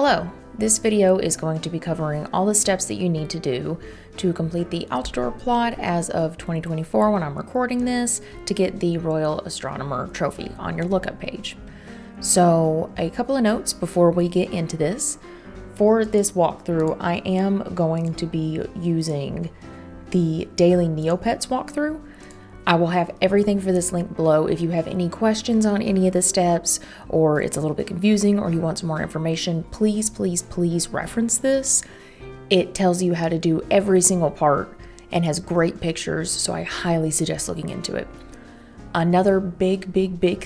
Hello, this video is going to be covering all the steps that you need to do to complete the Altador plot as of 2024 when I'm recording this to get the Royal Astronomer trophy on your lookup page. So a couple of notes before we get into this. For this walkthrough, I am going to be using the daily Neopets walkthrough. I will have everything for this link below. If you have any questions on any of the steps, or it's a little bit confusing, or you want some more information, please reference this. It tells you how to do every single part and has great pictures, so I highly suggest looking into it. Another big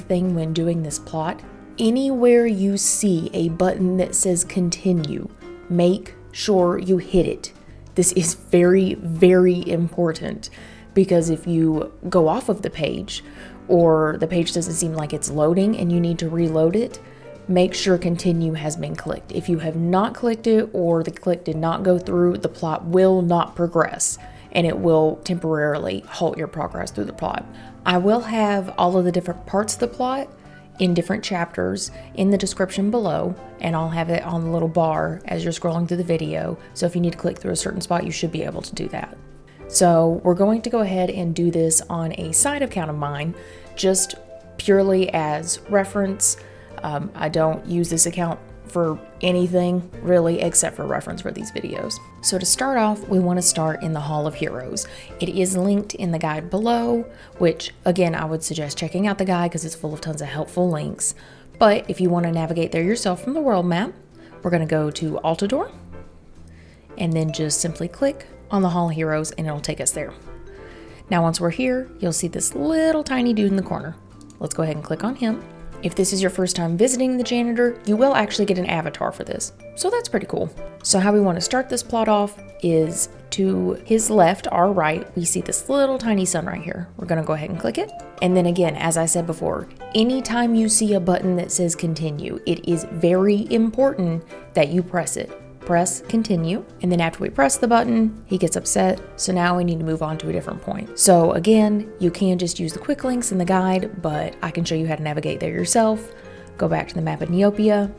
thing when doing this plot, anywhere you see a button that says continue, make sure you hit it. This is very important. Because if you go off of the page or the page doesn't seem like it's loading and you need to reload it, make sure continue has been clicked. If you have not clicked it or the click did not go through, the plot will not progress and it will temporarily halt your progress through the plot. I will have all of the different parts of the plot in different chapters in the description below, and I'll have it on the little bar as you're scrolling through the video. So if you need to click through a certain spot, you should be able to do that. So we're going to go ahead and do this on a side account of mine, just purely as reference. I don't use this account for anything really except for reference for these videos. So to start off, we want to start in the Hall of Heroes. It is linked in the guide below, which again, I would suggest checking out the guide because it's full of tons of helpful links. But if you want to navigate there yourself from the world map, we're going to go to Altador and then just simply click on the Hall of Heroes and it'll take us there. Now once we're here, you'll see this little tiny dude in the corner. Let's go ahead and click on him. If this is your first time visiting the janitor, you will actually get an avatar for this. So that's pretty cool. So how we want to start this plot off is to his left, our right, we see this little tiny sun right here. We're going to go ahead and click it. And then again, as I said before, anytime you see a button that says continue, it is very important that you press it. Press continue, and then after we press the button, he gets upset, so now we need to move on to a different point. So again, you can just use the quick links in the guide, but I can show you how to navigate there yourself. Go back to the map of Neopia,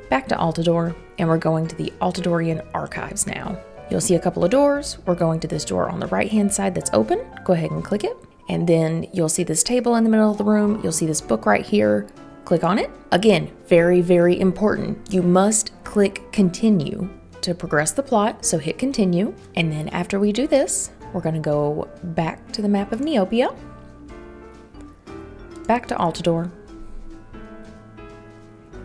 back to Altador, and we're going to the Altadorian archives now. You'll see a couple of doors. We're going to this door on the right hand side that's open. Go ahead and click it, and then you'll see this table in the middle of the room. You'll see this book right here. Click on it. Again, very important. You must click continue to progress the plot, so hit continue. And then after we do this, we're going to go back to the map of Neopia, back to Altador,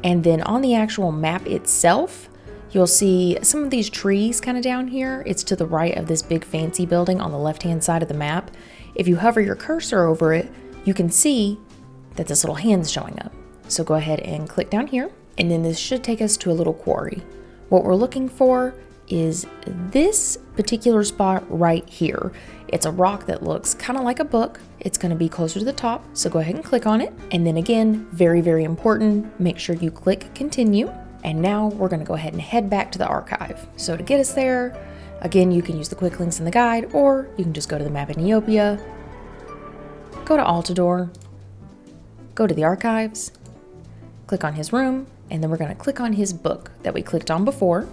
and then on the actual map itself, you'll see some of these trees kind of down here. It's to the right of this big fancy building on the left-hand side of the map. If you hover your cursor over it, you can see that this little hand's showing up. So go ahead and click down here, and then this should take us to a little quarry. What we're looking for is this particular spot right here. It's a rock that looks kind of like a book. It's going to be closer to the top, so go ahead and click on it. And then again, very important, make sure you click continue. And now we're going to go ahead and head back to the archive. So to get us there, again, you can use the quick links in the guide, or you can just go to the map of Neopia, go to Altador, go to the archives, click on his room, and then we're going to click on his book that we clicked on before.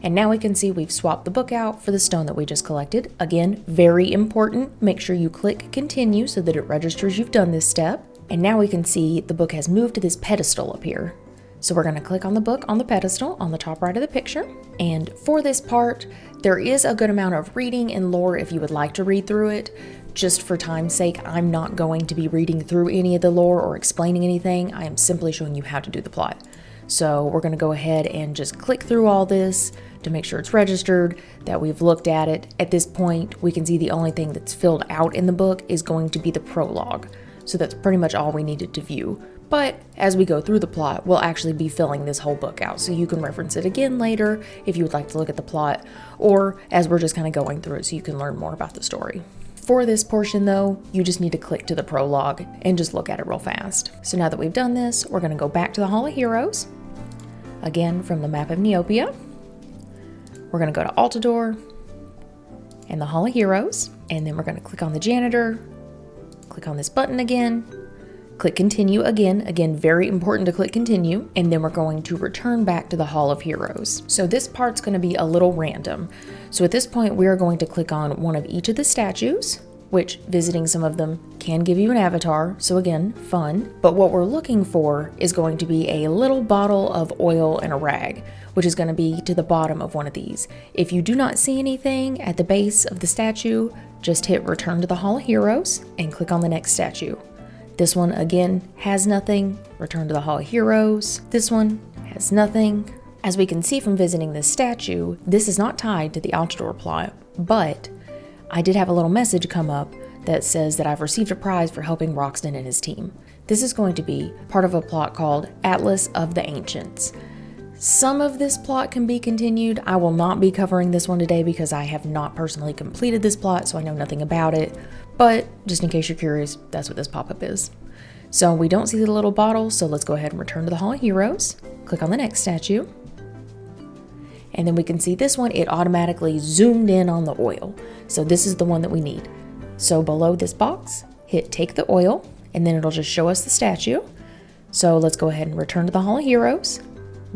And now we can see we've swapped the book out for the stone that we just collected. Again, very important. Make sure you click continue so that it registers you've done this step. And now we can see the book has moved to this pedestal up here. So we're going to click on the book on the pedestal on the top right of the picture. And for this part, there is a good amount of reading and lore if you would like to read through it. Just for time's sake, I'm not going to be reading through any of the lore or explaining anything. I am simply showing you how to do the plot. So we're going to go ahead and just click through all this to make sure it's registered, that we've looked at it. At this point, we can see the only thing that's filled out in the book is going to be the prologue. So that's pretty much all we needed to view. But as we go through the plot, we'll actually be filling this whole book out, so you can reference it again later if you would like to look at the plot, or as we're just kind of going through it so you can learn more about the story. For this portion though, you just need to click to the prologue and just look at it real fast. So now that we've done this, we're going to go back to the Hall of Heroes, again from the map of Neopia. We're going to go to Altador and the Hall of Heroes, and then we're going to click on the janitor, click on this button again, Click continue again. Again, very important to click continue. And then we're going to return back to the Hall of Heroes. So this part's going to be a little random. So at this point, we are going to click on one of each of the statues, which visiting some of them can give you an avatar. So again, fun. But what we're looking for is going to be a little bottle of oil and a rag, which is going to be to the bottom of one of these. If you do not see anything at the base of the statue, just hit return to the Hall of Heroes and click on the next statue. This one again has nothing, return to the Hall of Heroes. This one has nothing. As we can see from visiting this statue, this is not tied to the Altador plot, but I did have a little message come up that says that I've received a prize for helping Roxton and his team. This is going to be part of a plot called Atlas of the Ancients. Some of this plot can be continued. I will not be covering this one today because I have not personally completed this plot, so I know nothing about it. But just in case you're curious, that's what this pop-up is. So we don't see the little bottle, so let's go ahead and return to the Hall of Heroes. Click on the next statue. And then we can see this one, it automatically zoomed in on the oil. So this is the one that we need. So below this box, hit take the oil, and then it'll just show us the statue. So let's go ahead and return to the Hall of Heroes,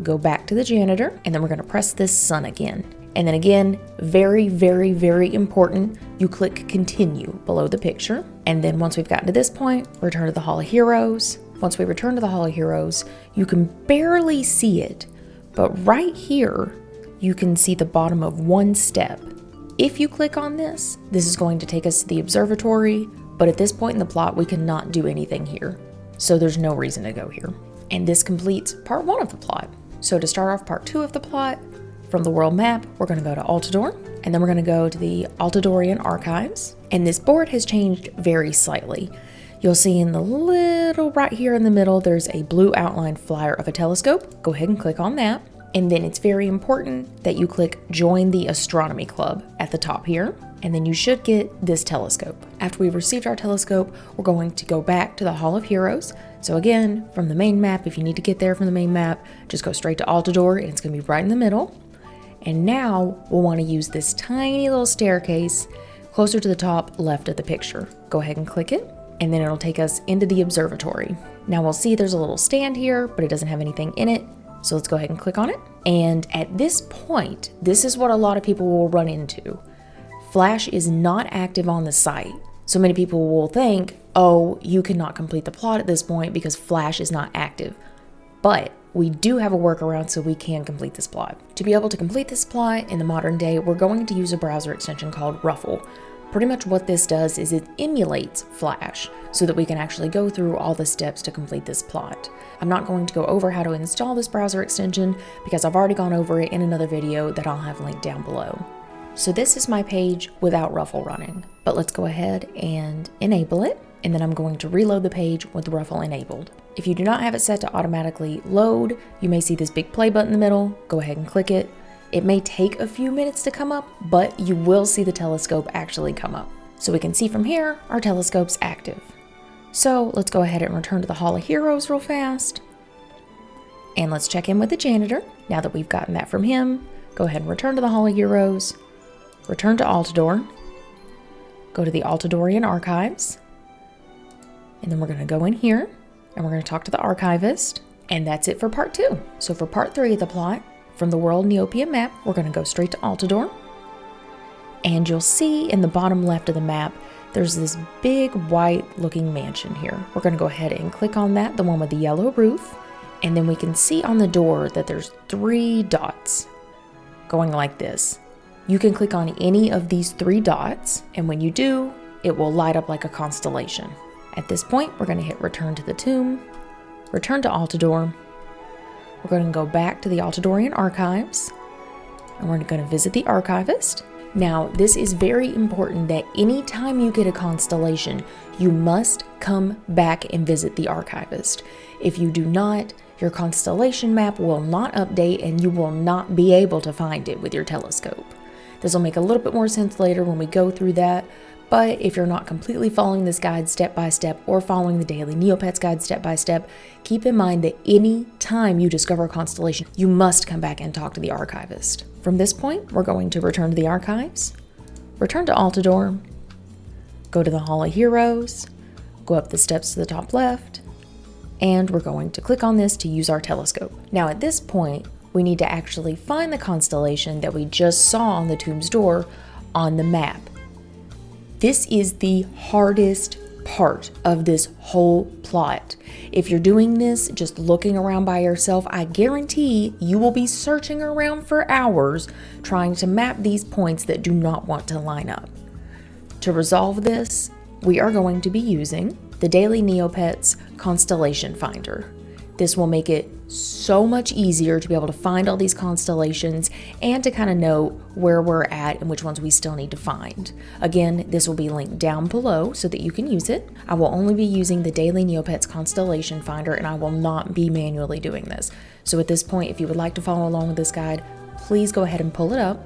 go back to the janitor, and then we're gonna press this sun again. And then again, very, very, very important, you click continue below the picture. And then once we've gotten to this point, return to the Hall of Heroes. Once we return to the Hall of Heroes, you can barely see it, but right here, you can see the bottom of one step. If you click on this, this is going to take us to the Observatory, but at this point in the plot, we cannot do anything here. So there's no reason to go here. And this completes part 1 of the plot. So to start off part 2 of the plot, from the world map, we're going to go to Altador, and then we're going to go to the Altadorian archives. And this board has changed very slightly. You'll see in the little right here in the middle, there's a blue outline flyer of a telescope. Go ahead and click on that. And then it's very important that you click join the astronomy club at the top here. And then you should get this telescope. After we've received our telescope, we're going to go back to the Hall of Heroes. So again, from the main map, if you need to get there from the main map, just go straight to Altador and it's going to be right in the middle. And now we'll want to use this tiny little staircase closer to the top left of the picture. Go ahead and click it, and then it'll take us into the observatory. Now we'll see there's a little stand here, but it doesn't have anything in it. So let's go ahead and click on it. And at this point, this is what a lot of people will run into. Flash is not active on the site. So many people will think, oh, you cannot complete the plot at this point because Flash is not active. But we do have a workaround so we can complete this plot. To be able to complete this plot in the modern day, we're going to use a browser extension called Ruffle. Pretty much what this does is it emulates Flash so that we can actually go through all the steps to complete this plot. I'm not going to go over how to install this browser extension because I've already gone over it in another video that I'll have linked down below. So this is my page without Ruffle running, but let's go ahead and enable it. And then I'm going to reload the page with Ruffle enabled. If you do not have it set to automatically load, you may see this big play button in the middle. Go ahead and click it. It may take a few minutes to come up, but you will see the telescope actually come up. So we can see from here, our telescope's active. So let's go ahead and return to the Hall of Heroes real fast. And let's check in with the janitor. Now that we've gotten that from him, go ahead and return to the Hall of Heroes, return to Altador, go to the Altadorian archives, and then we're going to go in here and we're going to talk to the archivist. And that's it for part 2. So for part 3 of the plot, from the world Neopian map, we're going to go straight to Altador. And you'll see in the bottom left of the map, there's this big white looking mansion here. We're going to go ahead and click on that, the one with the yellow roof. And then we can see on the door that there's 3 dots going like this. You can click on any of these 3 dots, and when you do, it will light up like a constellation. At this point, we're going to hit return to the tomb, return to Altador. We're going to go back to the Altadorian archives, and we're going to visit the archivist. Now, this is very important that anytime you get a constellation, you must come back and visit the archivist. If you do not, your constellation map will not update and you will not be able to find it with your telescope. This will make a little bit more sense later when we go through that, but if you're not completely following this guide step by step or following the daily Neopets guide step by step, keep in mind that any time you discover a constellation, you must come back and talk to the archivist. From this point, we're going to return to the archives, return to Altador, go to the Hall of Heroes, go up the steps to the top left, and we're going to click on this to use our telescope. Now at this point, we need to actually find the constellation that we just saw on the tomb's door on the map. This is the hardest part of this whole plot. If you're doing this just looking around by yourself, I guarantee you will be searching around for hours trying to map these points that do not want to line up. To resolve this, we are going to be using the Daily Neopets Constellation Finder. This will make it so much easier to be able to find all these constellations and to kind of know where we're at and which ones we still need to find. Again, this will be linked down below so that you can use it. I will only be using the Daily Neopets Constellation Finder, and I will not be manually doing this. So at this point, if you would like to follow along with this guide, please go ahead and pull it up.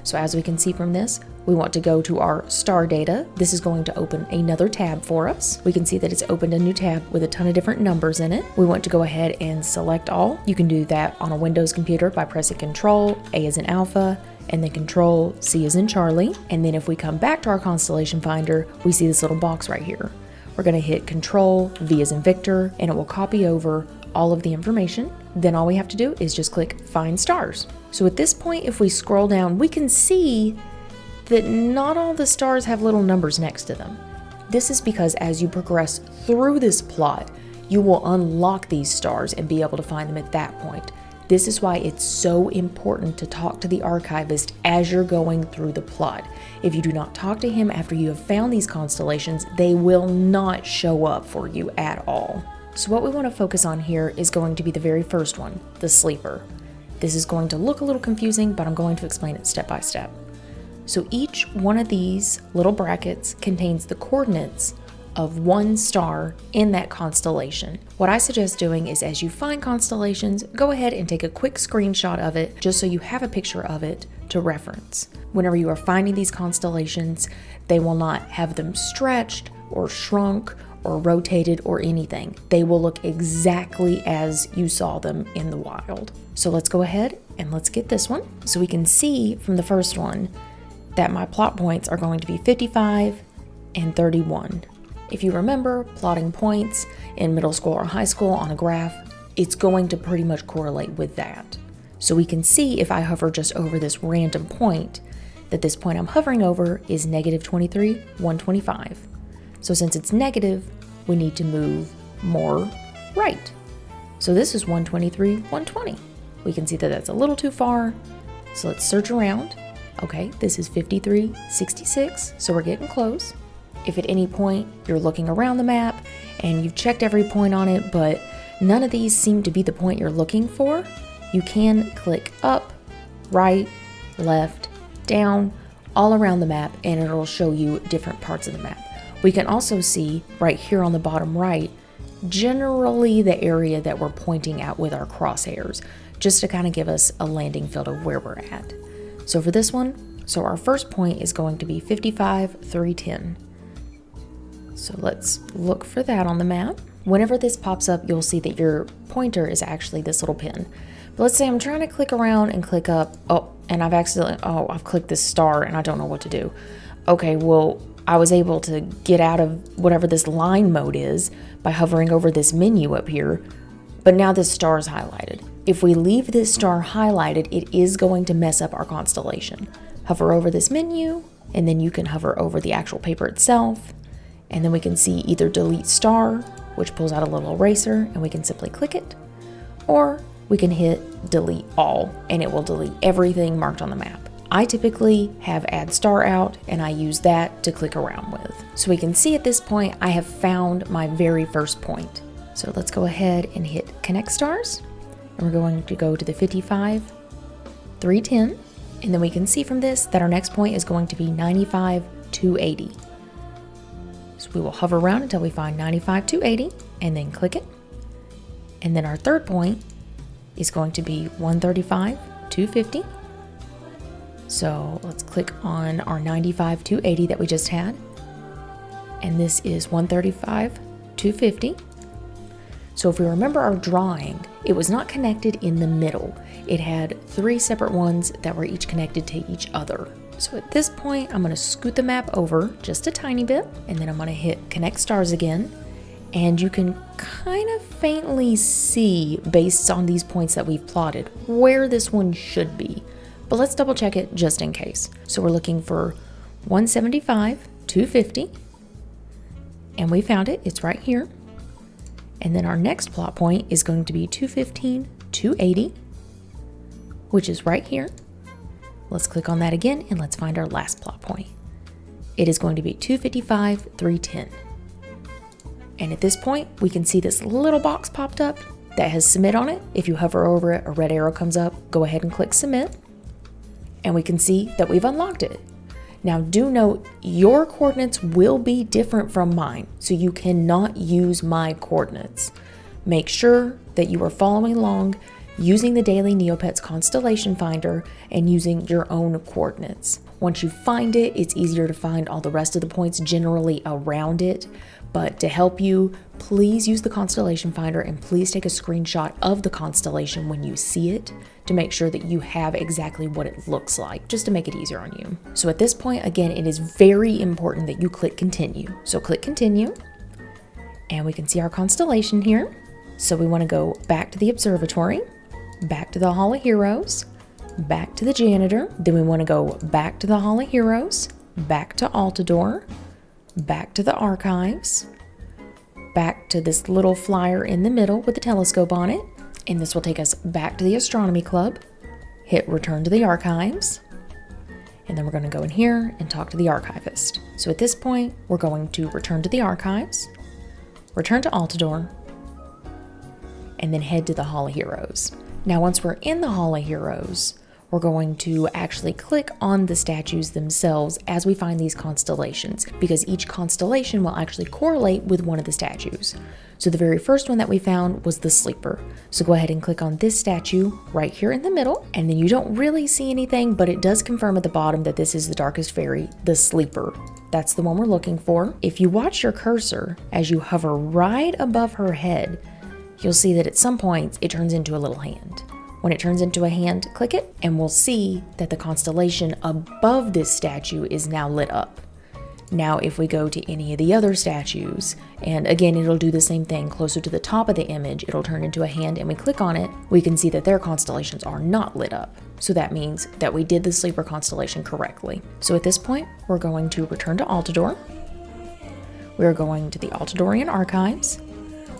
So as we can see from this, we want to go to our star data. This is going to open another tab for us. We can see that it's opened a new tab with a ton of different numbers in it. We want to go ahead and select all. You can do that on a Windows computer by pressing Control, A as in Alpha, and then Control, C as in Charlie. And then if we come back to our Constellation Finder, we see this little box right here. We're going to hit Control, V as in Victor, and it will copy over all of the information. Then all we have to do is just click Find Stars. So at this point, if we scroll down, we can see that not all the stars have little numbers next to them. This is because as you progress through this plot, you will unlock these stars and be able to find them at that point. This is why it's so important to talk to the archivist as you're going through the plot. If you do not talk to him after you have found these constellations, they will not show up for you at all. So what we want to focus on here is going to be the very first one, the sleeper. This is going to look a little confusing, but I'm going to explain it step by step. So each one of these little brackets contains the coordinates of one star in that constellation. What I suggest doing is as you find constellations, go ahead and take a quick screenshot of it just so you have a picture of it to reference. Whenever you are finding these constellations, they will not have them stretched or shrunk or rotated or anything. They will look exactly as you saw them in the wild. So let's go ahead and let's get this one. So we can see from the first one that my plot points are going to be 55 and 31. If you remember plotting points in middle school or high school on a graph, it's going to pretty much correlate with that. So we can see if I hover just over this random point, that this point I'm hovering over is -23, 125. So since it's negative, we need to move more right. So this is 123, 120. We can see that that's a little too far. So let's search around. Okay, this is 53, 66, so we're getting close. If at any point you're looking around the map and you've checked every point on it, but none of these seem to be the point you're looking for, you can click up, right, left, down, all around the map, and it'll show you different parts of the map. We can also see right here on the bottom right, generally the area that we're pointing at with our crosshairs, just to kind of give us a landing field of where we're at. So for this one, so our first point is going to be 55, 310. So let's look for that on the map. Whenever this pops up, you'll see that your pointer is actually this little pin. But let's say I'm trying to click around and click up, and I've clicked this star and I don't know what to do. Okay, well, I was able to get out of whatever this line mode is by hovering over this menu up here, but now this star is highlighted. If we leave this star highlighted, it is going to mess up our constellation. Hover over this menu, and then you can hover over the actual paper itself, and then we can see either delete star, which pulls out a little eraser, and we can simply click it, or we can hit delete all, and it will delete everything marked on the map. I typically have add star out, and I use that to click around with. So we can see at this point, I have found my very first point. So let's go ahead and hit connect stars. And we're going to go to the 55, 310, and then we can see from this that our next point is going to be 95, 280. So we will hover around until we find 95, 280, and then click it. And then our third point is going to be 135, 250. So let's click on our 95, 280 that we just had. And this is 135, 250. So if we remember our drawing, it was not connected in the middle. It had 3 separate ones that were each connected to each other. So at this point, I'm going to scoot the map over just a tiny bit, and then I'm going to hit connect stars again. And you can kind of faintly see, based on these points that we've plotted, where this one should be. But let's double check it just in case. So we're looking for 175, 250, and we found it. It's right here. And then our next plot point is going to be 215, 280, which is right here. Let's click on that again and let's find our last plot point. It is going to be 255, 310. And at this point, we can see this little box popped up that has submit on it. If you hover over it, a red arrow comes up. Go ahead and click submit. And we can see that we've unlocked it. Now do note, your coordinates will be different from mine, so you cannot use my coordinates. Make sure that you are following along using the daily Neopets Constellation Finder and using your own coordinates. Once you find it, it's easier to find all the rest of the points generally around it. But to help you, please use the Constellation Finder and please take a screenshot of the constellation when you see it to make sure that you have exactly what it looks like, just to make it easier on you. So at this point, again, it is very important that you click continue. So click continue, and we can see our constellation here. So we want to go back to the Observatory, back to the Hall of Heroes, back to the Janitor. Then we want to go back to the Hall of Heroes, back to Altador, back to the Archives, back to this little flyer in the middle with the telescope on it, and this will take us back to the Astronomy Club. Hit return to the Archives, and then we're going to go in here and talk to the archivist. So at this point, we're going to return to the Archives, return to Altador, and then head to the Hall of Heroes. Now once we're in the Hall of Heroes, we're going to actually click on the statues themselves as we find these constellations, because each constellation will actually correlate with one of the statues. So the very first one that we found was the Sleeper. So go ahead and click on this statue right here in the middle, and then you don't really see anything, but it does confirm at the bottom that this is the Darkest Fairy, the Sleeper. That's the one we're looking for. If you watch your cursor as you hover right above her head, you'll see that at some points it turns into a little hand. When it turns into a hand, click it, and we'll see that the constellation above this statue is now lit up. Now, if we go to any of the other statues, and again, it'll do the same thing, closer to the top of the image, it'll turn into a hand, and we click on it, we can see that their constellations are not lit up. So that means that we did the Sleeper constellation correctly. So at this point, we're going to return to Altador. We're going to the Altadorian Archives.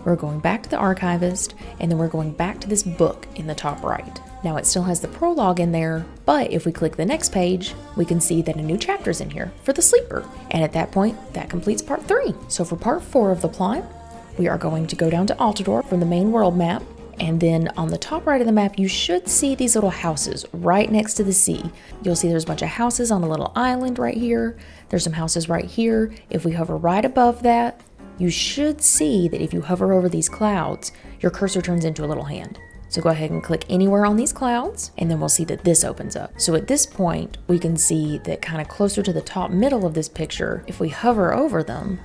We're going back to the archivist, and then we're going back to this book in the top right. Now it still has the prologue in there, but if we click the next page, we can see that a new chapter's in here for the Sleeper. And at that point, that completes part 3. So for part 4 of the plot, we are going to go down to Altador from the main world map, and then on the top right of the map, you should see these little houses right next to the sea. You'll see there's a bunch of houses on a little island right here. There's some houses right here. If we hover right above that, you should see that if you hover over these clouds, your cursor turns into a little hand. So go ahead and click anywhere on these clouds, and then we'll see that this opens up. So at this point, we can see that kind of closer to the top middle of this picture, if we hover over them,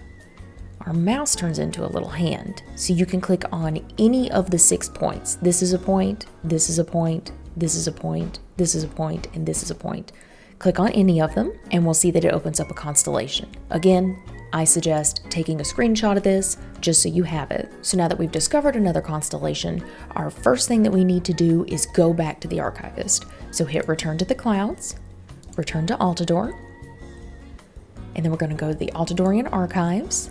our mouse turns into a little hand. So you can click on any of the 6 points. This is a point, this is a point, this is a point, this is a point, and this is a point. Click on any of them, and we'll see that it opens up a constellation. Again, I suggest taking a screenshot of this just so you have it. So now that we've discovered another constellation, our first thing that we need to do is go back to the archivist. So hit return to the clouds, return to Altador, and then we're going to go to the Altadorian Archives,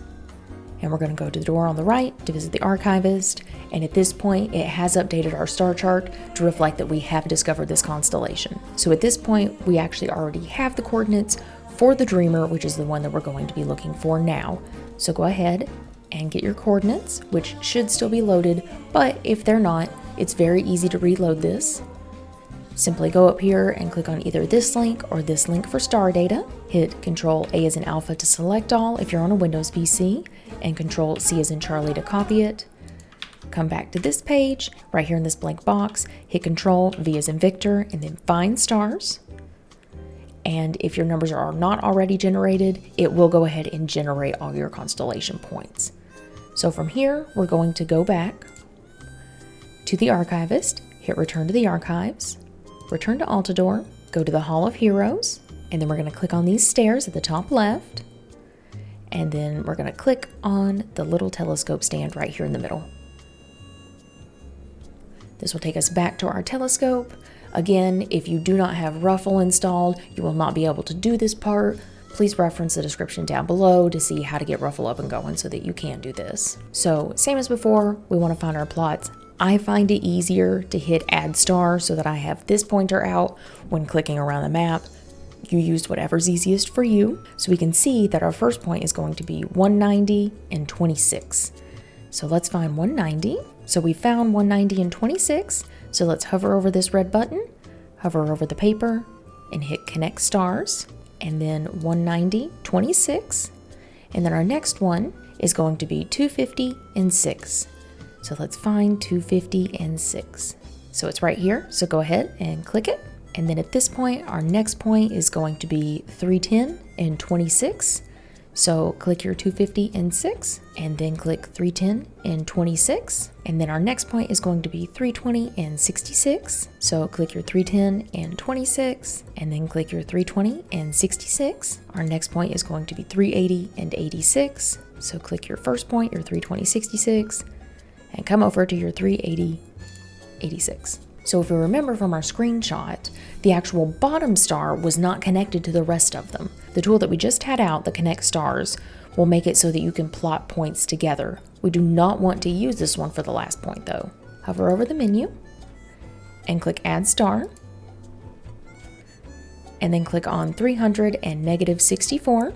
and we're going to go to the door on the right to visit the archivist. And at this point, it has updated our star chart to reflect that we have discovered this constellation. So at this point, we actually already have the coordinates for the Dreamer, which is the one that we're going to be looking for now. So go ahead and get your coordinates, which should still be loaded, but if they're not, it's very easy to reload this. Simply go up here and click on either this link or this link for star data. Hit Control A as in Alpha to select all if you're on a Windows PC, and Control C as in Charlie to copy it. Come back to this page, right here in this blank box, hit Control V as in Victor, and then find stars. And if your numbers are not already generated, it will go ahead and generate all your constellation points. So from here, we're going to go back to the archivist, hit return to the archives, return to Altador, go to the Hall of Heroes, and then we're going to click on these stairs at the top left. and then we're going to click on the little telescope stand right here in the middle. This will take us back to our telescope. Again, if you do not have Ruffle installed, you will not be able to do this part. Please reference the description down below to see how to get Ruffle up and going so that you can do this. So same as before, we want to find our plots. I find it easier to hit add star so that I have this pointer out when clicking around the map. You used whatever's easiest for you. So we can see that our first point is going to be 190 and 26. So let's find 190. So we found 190 and 26. So let's hover over this red button, hover over the paper, and hit connect stars. And then 190, 26. And then our next one is going to be 250 and 6. So let's find 250 and 6. So it's right here. So go ahead and click it. And then at this point, our next point is going to be 310 and 26. So click your 250 and 6, and then click 310 and 26. And then our next point is going to be 320 and 66. So click your 310 and 26, and then click your 320 and 66. Our next point is going to be 380 and 86. So click your first point, your 320, 66, and come over to your 380, 86. So if you remember from our screenshot, the actual bottom star was not connected to the rest of them. The tool that we just had out, the Connect Stars, will make it so that you can plot points together. We do not want to use this one for the last point though. Hover over the menu and click Add Star. And then click on 300 and -64.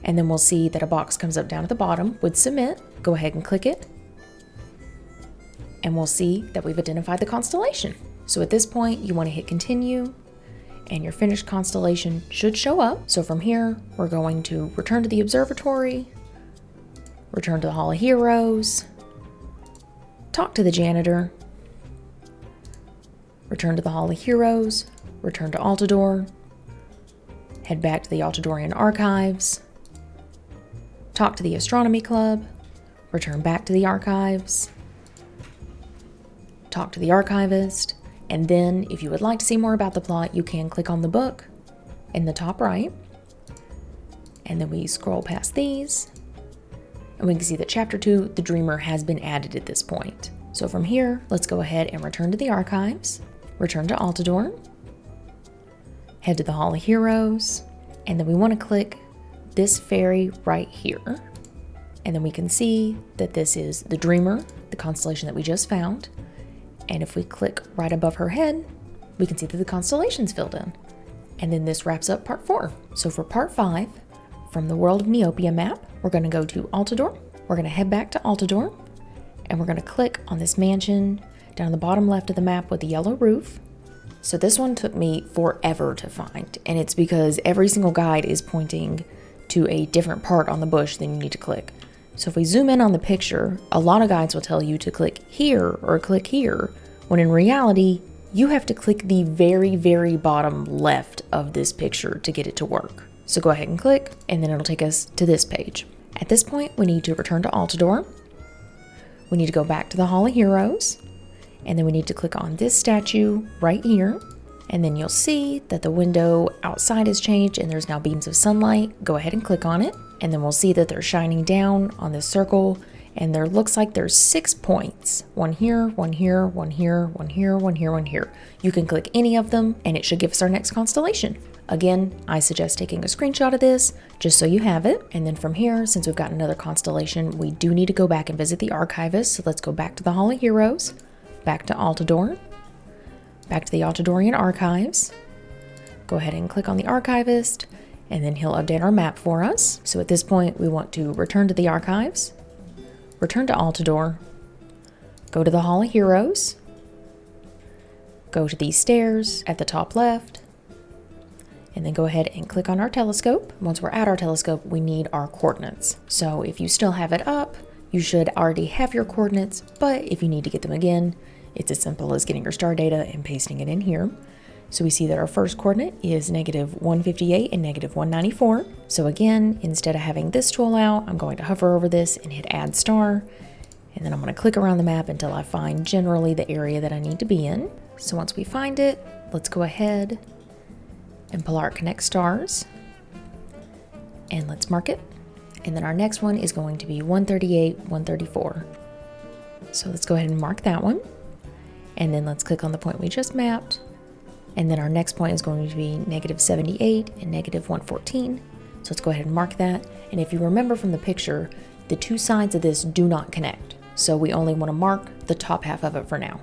And then we'll see that a box comes up down at the bottom with Submit. Go ahead and click it. And we'll see that we've identified the constellation. So at this point, you want to hit continue, and your finished constellation should show up. So from here, we're going to return to the observatory, return to the Hall of Heroes, talk to the janitor, return to the Hall of Heroes, return to Altador, head back to the Altadorian archives, talk to the astronomy club, return back to the archives, talk to the archivist, and then if you would like to see more about the plot, you can click on the book in the top right, and then we scroll past these, and we can see that Chapter 2, The Dreamer, has been added at this point. So from here, let's go ahead and return to the archives, return to Altador, head to the Hall of Heroes, and then we want to click this fairy right here, and then we can see that this is the Dreamer, the constellation that we just found. And if we click right above her head, we can see that the constellation's filled in. And then this wraps up part 4. So for part 5, from the World of Neopia map, we're going to go to Altador. We're going to head back to Altador, and we're going to click on this mansion down the bottom left of the map with the yellow roof. So this one took me forever to find, and it's because every single guide is pointing to a different part on the bush than you need to click. So if we zoom in on the picture, a lot of guides will tell you to click here or click here, when in reality, you have to click the very, very bottom left of this picture to get it to work. So go ahead and click, and then it'll take us to this page. At this point, we need to return to Altador. We need to go back to the Hall of Heroes, and then we need to click on this statue right here. And then you'll see that the window outside has changed and there's now beams of sunlight. Go ahead and click on it. And then we'll see that they're shining down on this circle, and there looks like there's 6 points. One here, one here, one here, one here, one here, one here. You can click any of them and it should give us our next constellation. Again, I suggest taking a screenshot of this just so you have it. And then from here, since we've got another constellation, we do need to go back and visit the archivist. So let's go back to the Hall of Heroes, back to Altador, back to the Altadorian archives. Go ahead and click on the archivist, and then he'll update our map for us. So at this point, we want to return to the archives, return to Altador, go to the Hall of Heroes, go to these stairs at the top left, and then go ahead and click on our telescope. Once we're at our telescope, we need our coordinates. So if you still have it up, you should already have your coordinates, but if you need to get them again, it's as simple as getting your star data and pasting it in here. So we see that our first coordinate is -158 and -194. So again, instead of having this tool out, I'm going to hover over this and hit Add Star. And then I'm going to click around the map until I find generally the area that I need to be in. So once we find it, let's go ahead and pull our Connect Stars. And let's mark it And then our next one is going to be 138, 134. So let's go ahead and mark that one. And then let's click on the point we just mapped. And then our next point is going to be negative 78 and negative 114. So let's go ahead and mark that. And if you remember from the picture, the two sides of this do not connect. So we only want to mark the top half of it for now.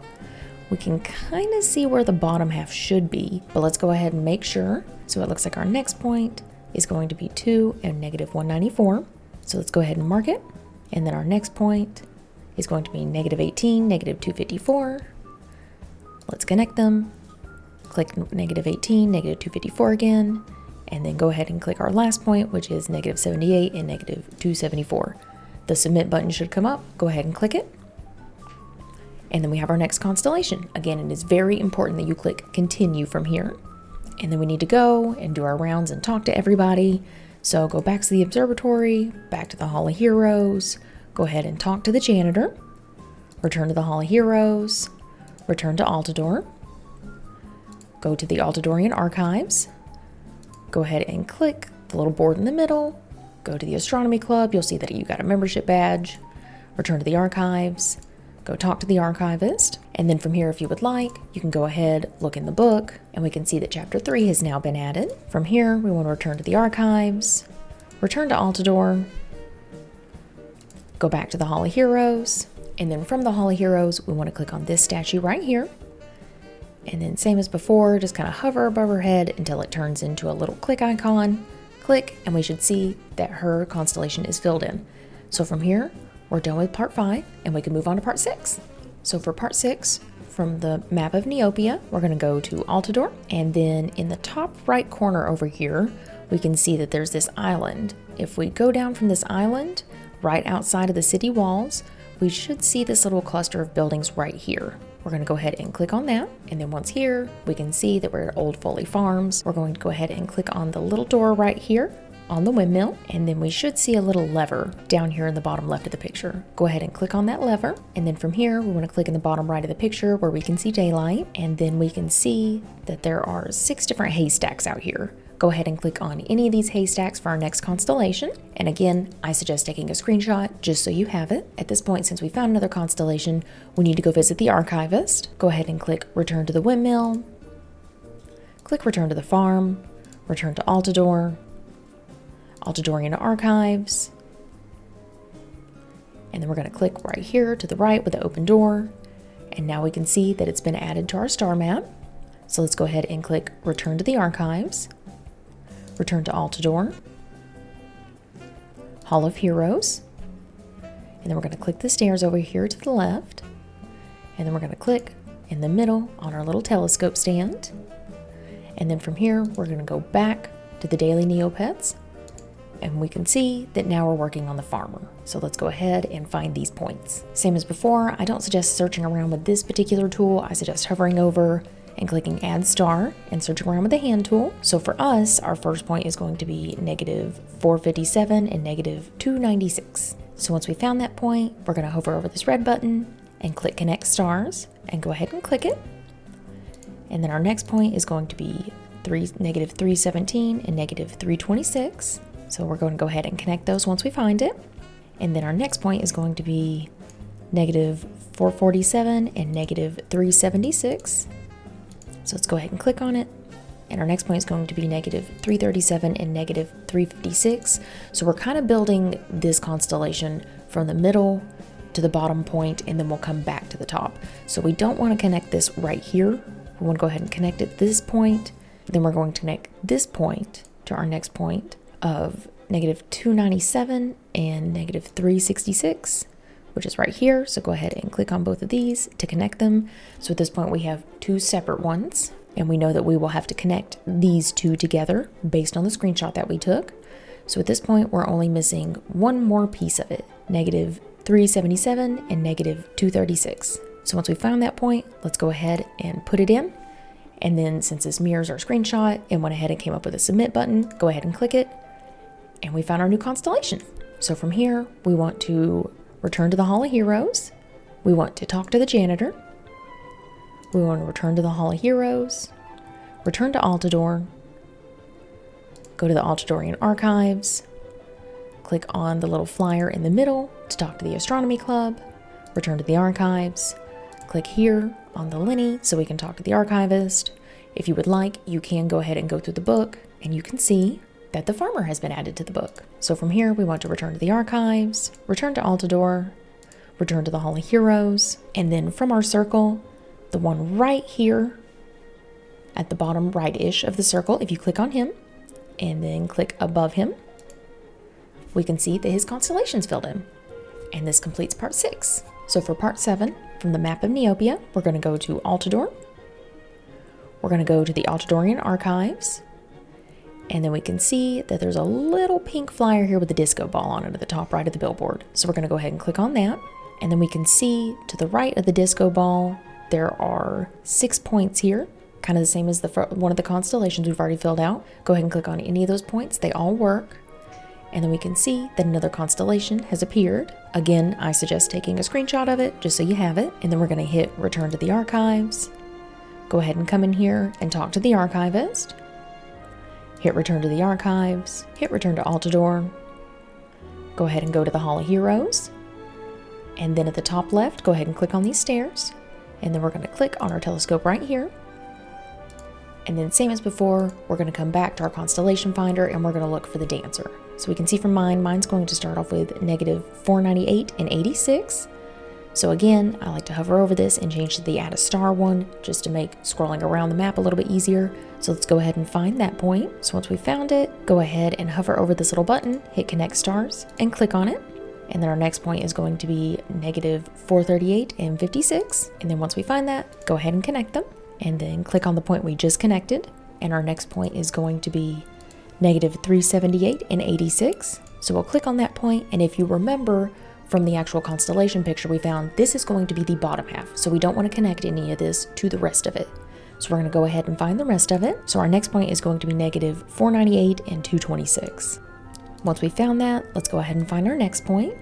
We can kind of see where the bottom half should be, but let's go ahead and make sure. So it looks like our next point is going to be 2 and negative 194. So let's go ahead and mark it. And then our next point is going to be negative 18, negative 254. Let's connect them. Click negative 18, negative 254 again, and then go ahead and click our last point, which is negative 78 and negative 274. The submit button should come up. Go ahead and click it. And then we have our next constellation. Again, it is very important that you click continue from here. And then we need to go and do our rounds and talk to everybody. So go back to the observatory, back to the Hall of Heroes, go ahead and talk to the janitor, return to the Hall of Heroes, return to Altador. Go to the Altadorian archives, go ahead and click the little board in the middle, go to the astronomy club, you'll see that you got a membership badge, return to the archives, go talk to the archivist, and then from here, if you would like, you can go ahead, look in the book, and we can see that chapter 3 has now been added. From here, we want to return to the archives, return to Altador, go back to the Hall of Heroes, and then from the Hall of Heroes, we want to click on this statue right here. And then same as before, just kind of hover above her head until it turns into a little click icon. Click, and we should see that her constellation is filled in. So from here, we're done with part 5, and we can move on to part 6. So for part 6, from the map of Neopia, we're going to go to Altador, and then in the top right corner over here, we can see that there's this island. If we go down from this island, right outside of the city walls, we should see this little cluster of buildings right here. We're going to go ahead and click on that, and then once here, we can see that we're at Old Foley Farms. We're going to go ahead and click on the little door right here on the windmill, and then we should see a little lever down here in the bottom left of the picture. Go ahead and click on that lever, and then from here, we want to click in the bottom right of the picture where we can see daylight, and then we can see that there are 6 different haystacks out here. Go ahead and click on any of these haystacks for our next constellation. And again, I suggest taking a screenshot just so you have it. At this point, since we found another constellation, we need to go visit the archivist. Go ahead and click return to the windmill, click return to the farm, return to Altador, Altadorian archives, and then we're going to click right here to the right with the open door. And now we can see that it's been added to our star map. So let's go ahead and click return to the archives. Return to Altador, Hall of Heroes, and then we're going to click the stairs over here to the left, and then we're going to click in the middle on our little telescope stand, and then from here we're going to go back to the daily Neopets, and we can see that now we're working on the farmer. So let's go ahead and find these points. Same as before, I don't suggest searching around with this particular tool. I suggest hovering over and clicking add star and searching around with the hand tool. So for us, our first point is going to be negative 457 and negative 296. So once we found that point, we're going to hover over this red button and click connect stars and go ahead and click it. And then our next point is going to be negative 317 and negative 326. So we're going to go ahead and connect those once we find it. And then our next point is going to be negative 447 and negative 376. So let's go ahead and click on it. And our next point is going to be negative 337 and negative 356. So we're kind of building this constellation from the middle to the bottom point, and then we'll come back to the top. So we don't want to connect this right here. We want to go ahead and connect at this point. Then we're going to connect this point to our next point of negative 297 and negative 366. Which is right here. So go ahead and click on both of these to connect them. So at this point we have 2 separate ones, and we know that we will have to connect these 2 together based on the screenshot that we took. So at this point we're only missing one more piece of it, negative 377 and negative 236. So once we found that point, let's go ahead and put it in. And then since this mirrors our screenshot and went ahead and came up with a submit button, go ahead and click it. And we found our new constellation. So from here, we want to return to the Hall of Heroes. We want to talk to the janitor. We want to return to the Hall of Heroes. Return to Altador. Go to the Altadorian archives. click on the little flyer in the middle to talk to the Astronomy Club, return to the archives, click here on the Lenny so we can talk to the archivist. If you would like, you can go ahead and go through the book, and you can see that the farmer has been added to the book. So from here, we want to return to the archives, return to Altador, return to the Hall of Heroes, and then from our circle, the one right here at the bottom right-ish of the circle, if you click on him and then click above him, we can see that his constellation's filled in. And this completes part 6. So for part 7, from the map of Neopia, we're going to go to Altador. We're going to go to the Altadorian archives. And then we can see that there's a little pink flyer here with a disco ball on it at the top right of the billboard. So we're going to go ahead and click on that. And then we can see to the right of the disco ball, there are 6 points here, kind of the same as one of the constellations we've already filled out. Go ahead and click on any of those points. They all work. And then we can see that another constellation has appeared. Again, I suggest taking a screenshot of it just so you have it. And then we're going to hit return to the archives. Go ahead and come in here and talk to the archivist. Hit return to the archives. Hit return to Altador. Go ahead and go to the Hall of Heroes. And then at the top left, go ahead and click on these stairs. And then we're going to click on our telescope right here. And then same as before, we're going to come back to our constellation finder and we're going to look for the dancer. So we can see from mine's going to start off with negative 498 and 86. So again, I like to hover over this and change to the add a star one just to make scrolling around the map a little bit easier. So let's go ahead and find that point. So once we found it, go ahead and hover over this little button, hit connect stars and click on it. And then our next point is going to be negative 438 and 56. And then once we find that, go ahead and connect them. And then click on the point we just connected. And our next point is going to be negative 378 and 86. So we'll click on that point. And if you remember from the actual constellation picture we found, this is going to be the bottom half. So we don't want to connect any of this to the rest of it. So we're going to go ahead and find the rest of it. So our next point is going to be negative 498 and 226. Once we found that, let's go ahead and find our next point,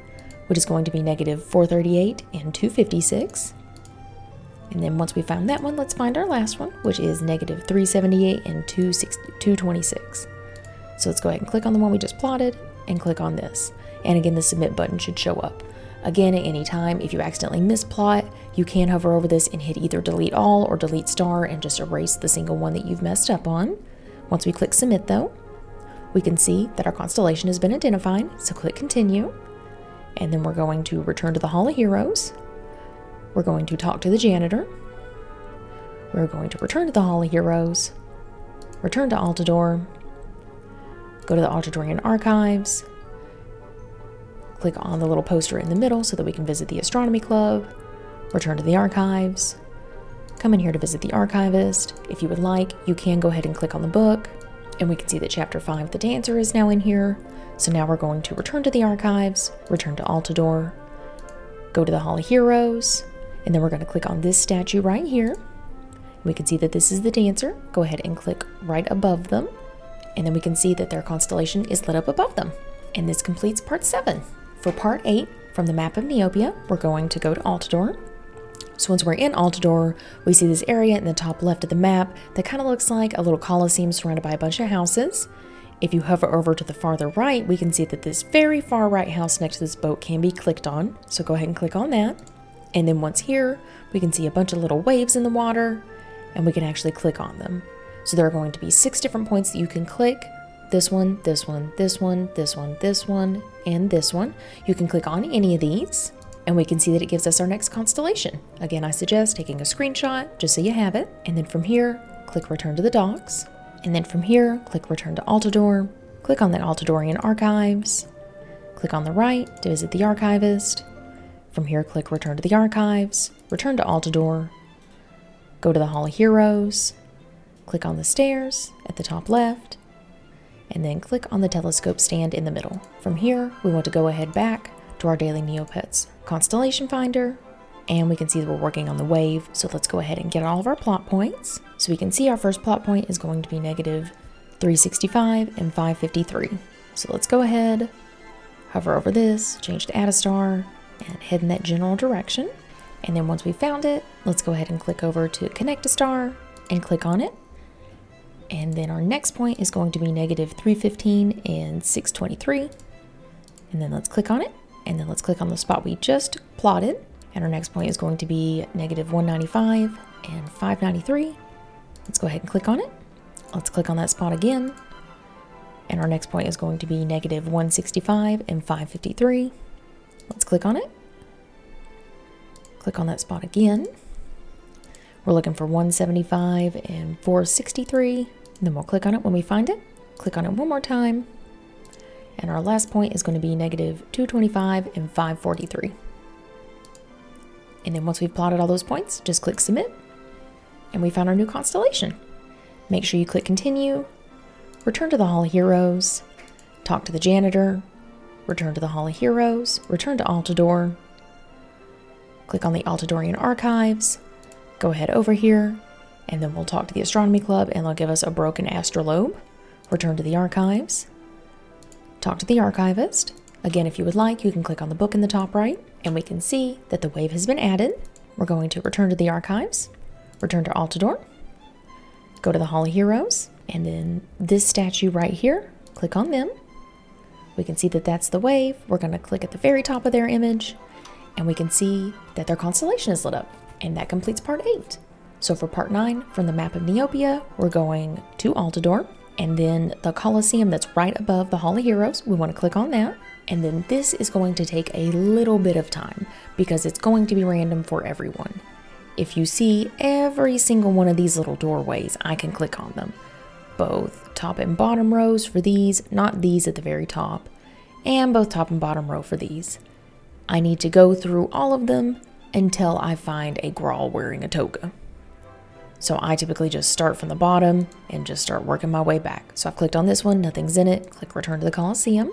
which is going to be negative 438 and 256. And then once we found that one, let's find our last one, which is negative 378 and 226. So let's go ahead and click on the one we just plotted and click on this. And again, the submit button should show up. Again, at any time, if you accidentally misplot, you can hover over this and hit either delete all or delete star and just erase the single one that you've messed up on. Once we click submit though, we can see that our constellation has been identified. So click continue. And then we're going to return to the Hall of Heroes. We're going to talk to the janitor. We're going to return to the Hall of Heroes, return to Altador, go to the Altadorian archives, click on the little poster in the middle so that we can visit the Astronomy Club, return to the archives, come in here to visit the archivist. If you would like, you can go ahead and click on the book, and we can see that chapter 5, the dancer, is now in here. So now we're going to return to the archives, return to Altador, go to the Hall of Heroes, and then we're going to click on this statue right here. We can see that this is the dancer. Go ahead and click right above them, and then we can see that their constellation is lit up above them. And this completes part 7. For part 8, from the map of Neopia, we're going to go to Altador. So once we're in Altador, we see this area in the top left of the map that kind of looks like a little coliseum surrounded by a bunch of houses. If you hover over to the farther right, we can see that this very far right house next to this boat can be clicked on. So go ahead and click on that. And then once here, we can see a bunch of little waves in the water, and we can actually click on them. So there are going to be 6 different points that you can click. This one, this one, this one, this one, this one, and this one. You can click on any of these, and we can see that it gives us our next constellation. Again, I suggest taking a screenshot just so you have it. And then from here, click return to the docks. And then from here, click return to Altador. Click on the Altadorian archives. Click on the right to visit the archivist. From here, click return to the archives, return to Altador, go to the Hall of Heroes, click on the stairs at the top left, and then click on the telescope stand in the middle. From here, we want to go ahead back to our daily Neopets constellation finder, and we can see that we're working on the wave. So let's go ahead and get all of our plot points. So we can see our first plot point is going to be negative 365 and 553. So let's go ahead, hover over this, change to add a star, and head in that general direction. And then once we found it, let's go ahead and click over to connect a star and click on it. And then our next point is going to be negative 315 and 623. And then let's click on it. And then let's click on the spot we just plotted. And our next point is going to be negative 195 and 593. Let's go ahead and click on it. Let's click on that spot again. And our next point is going to be negative 165 and 553. Let's click on it. Click on that spot again. We're looking for 175 and 463. And then we'll click on it when we find it. Click on it one more time. And our last point is going to be negative 225 and 543. And then once we've plotted all those points, just click submit. And we found our new constellation. Make sure you click continue, return to the Hall of Heroes, talk to the janitor, return to the Hall of Heroes, return to Altador, click on the Altadorian archives, go ahead over here, and then we'll talk to the astronomy club and they'll give us a broken astrolabe. Return to the archives, talk to the archivist. Again, if you would like, you can click on the book in the top right, and we can see that the wave has been added. We're going to return to the archives, return to Altador, go to the Hall of Heroes, and then this statue right here, click on them. We can see that that's the wave. We're going to click at the very top of their image, and we can see that their constellation is lit up, and that completes part 8. So for part 9, from the map of Neopia, we're going to Altador, and then the Colosseum that's right above the Hall of Heroes, we want to click on that. And then this is going to take a little bit of time because it's going to be random for everyone. If you see every single one of these little doorways, I can click on them. Both top and bottom rows for these, not these at the very top, and both top and bottom row for these. I need to go through all of them until I find a Grawl wearing a toga. So I typically just start from the bottom and just start working my way back. So I've clicked on this one, nothing's in it, click return to the Colosseum.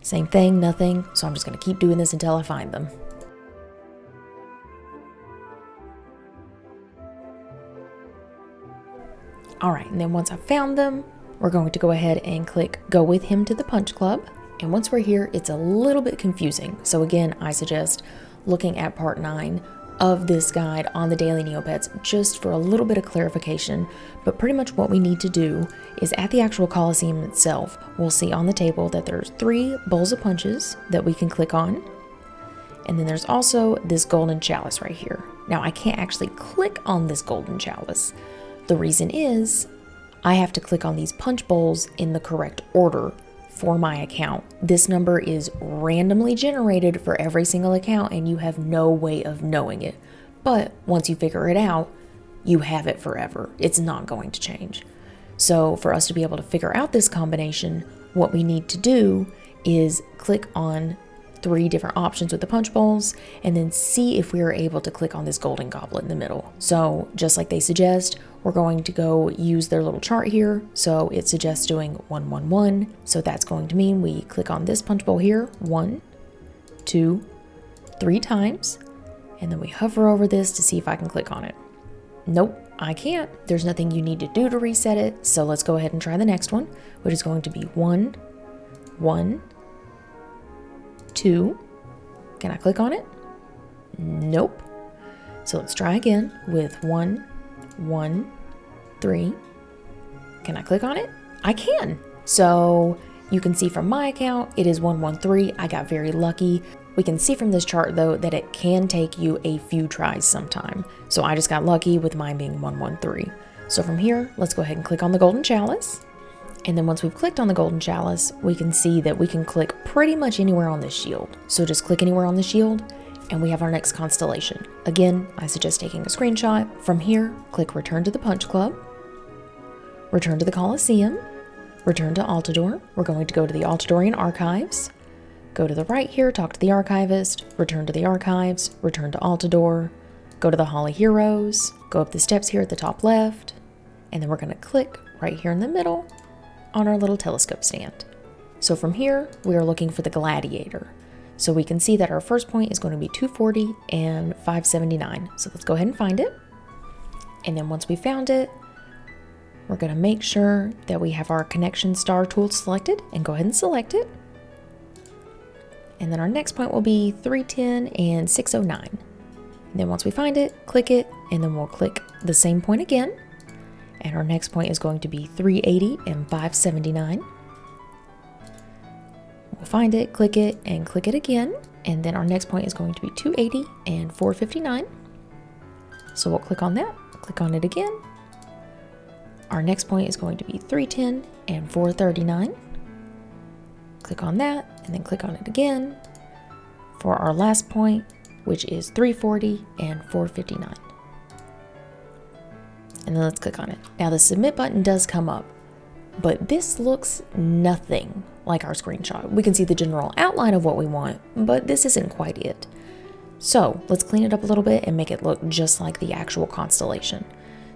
Same thing, nothing, so I'm just gonna keep doing this until I find them. All right, and then once I've found them, we're going to go ahead and click go with him to the Punch Club. And once we're here, it's a little bit confusing. So again, I suggest looking at part 9 of this guide on the Daily Neopets just for a little bit of clarification. But pretty much what we need to do is at the actual Colosseum itself, we'll see on the table that there's 3 bowls of punches that we can click on. And then there's also this golden chalice right here. Now I can't actually click on this golden chalice. The reason is I have to click on these punch bowls in the correct order for my account. This number is randomly generated for every single account and you have no way of knowing it. But once you figure it out, you have it forever. It's not going to change. So for us to be able to figure out this combination, what we need to do is click on 3 different options with the punch bowls and then see if we are able to click on this golden goblet in the middle. So just like they suggest, we're going to go use their little chart here. So it suggests doing 1, 1, 1. So that's going to mean we click on this punch bowl here 1, 2, 3 times. And then we hover over this to see if I can click on it. Nope, I can't. There's nothing you need to do to reset it. So let's go ahead and try the next one, which is going to be 1, 1, 2. Can I click on it? Nope. So let's try again with 1, 1, 3. Can I click on it? I can. So you can see from my account, it is 113. I got very lucky. We can see from this chart though that it can take you a few tries sometime. So I just got lucky with mine being 113. So from here, let's go ahead and click on the golden chalice. And then once we've clicked on the golden chalice, we can see that we can click pretty much anywhere on this shield. So just click anywhere on the shield and we have our next constellation. Again, I suggest taking a screenshot. From here, click return to the Punch Club, return to the Colosseum, return to Altador. We're going to go to the Altadorian archives, go to the right here, talk to the archivist, return to the archives, return to Altador, go to the Hall of Heroes, go up the steps here at the top left, and then we're going to click right here in the middle on our little telescope stand. So from here, we are looking for the Gladiator. So we can see that our first point is going to be 240 and 579. So let's go ahead and find it. And then once we found it, we're going to make sure that we have our connection star tool selected and go ahead and select it. And then our next point will be 310 and 609. And then once we find it, click it, and then we'll click the same point again. And our next point is going to be 380 and 579. We'll find it, click it, and click it again. And then our next point is going to be 280 and 459. So we'll click on that, click on it again. Our next point is going to be 310 and 439. Click on that, and then click on it again for our last point, which is 340 and 459. And then let's click on it. Now the submit button does come up, but this looks nothing like our screenshot. We can see the general outline of what we want, but this isn't quite it. So let's clean it up a little bit and make it look just like the actual constellation.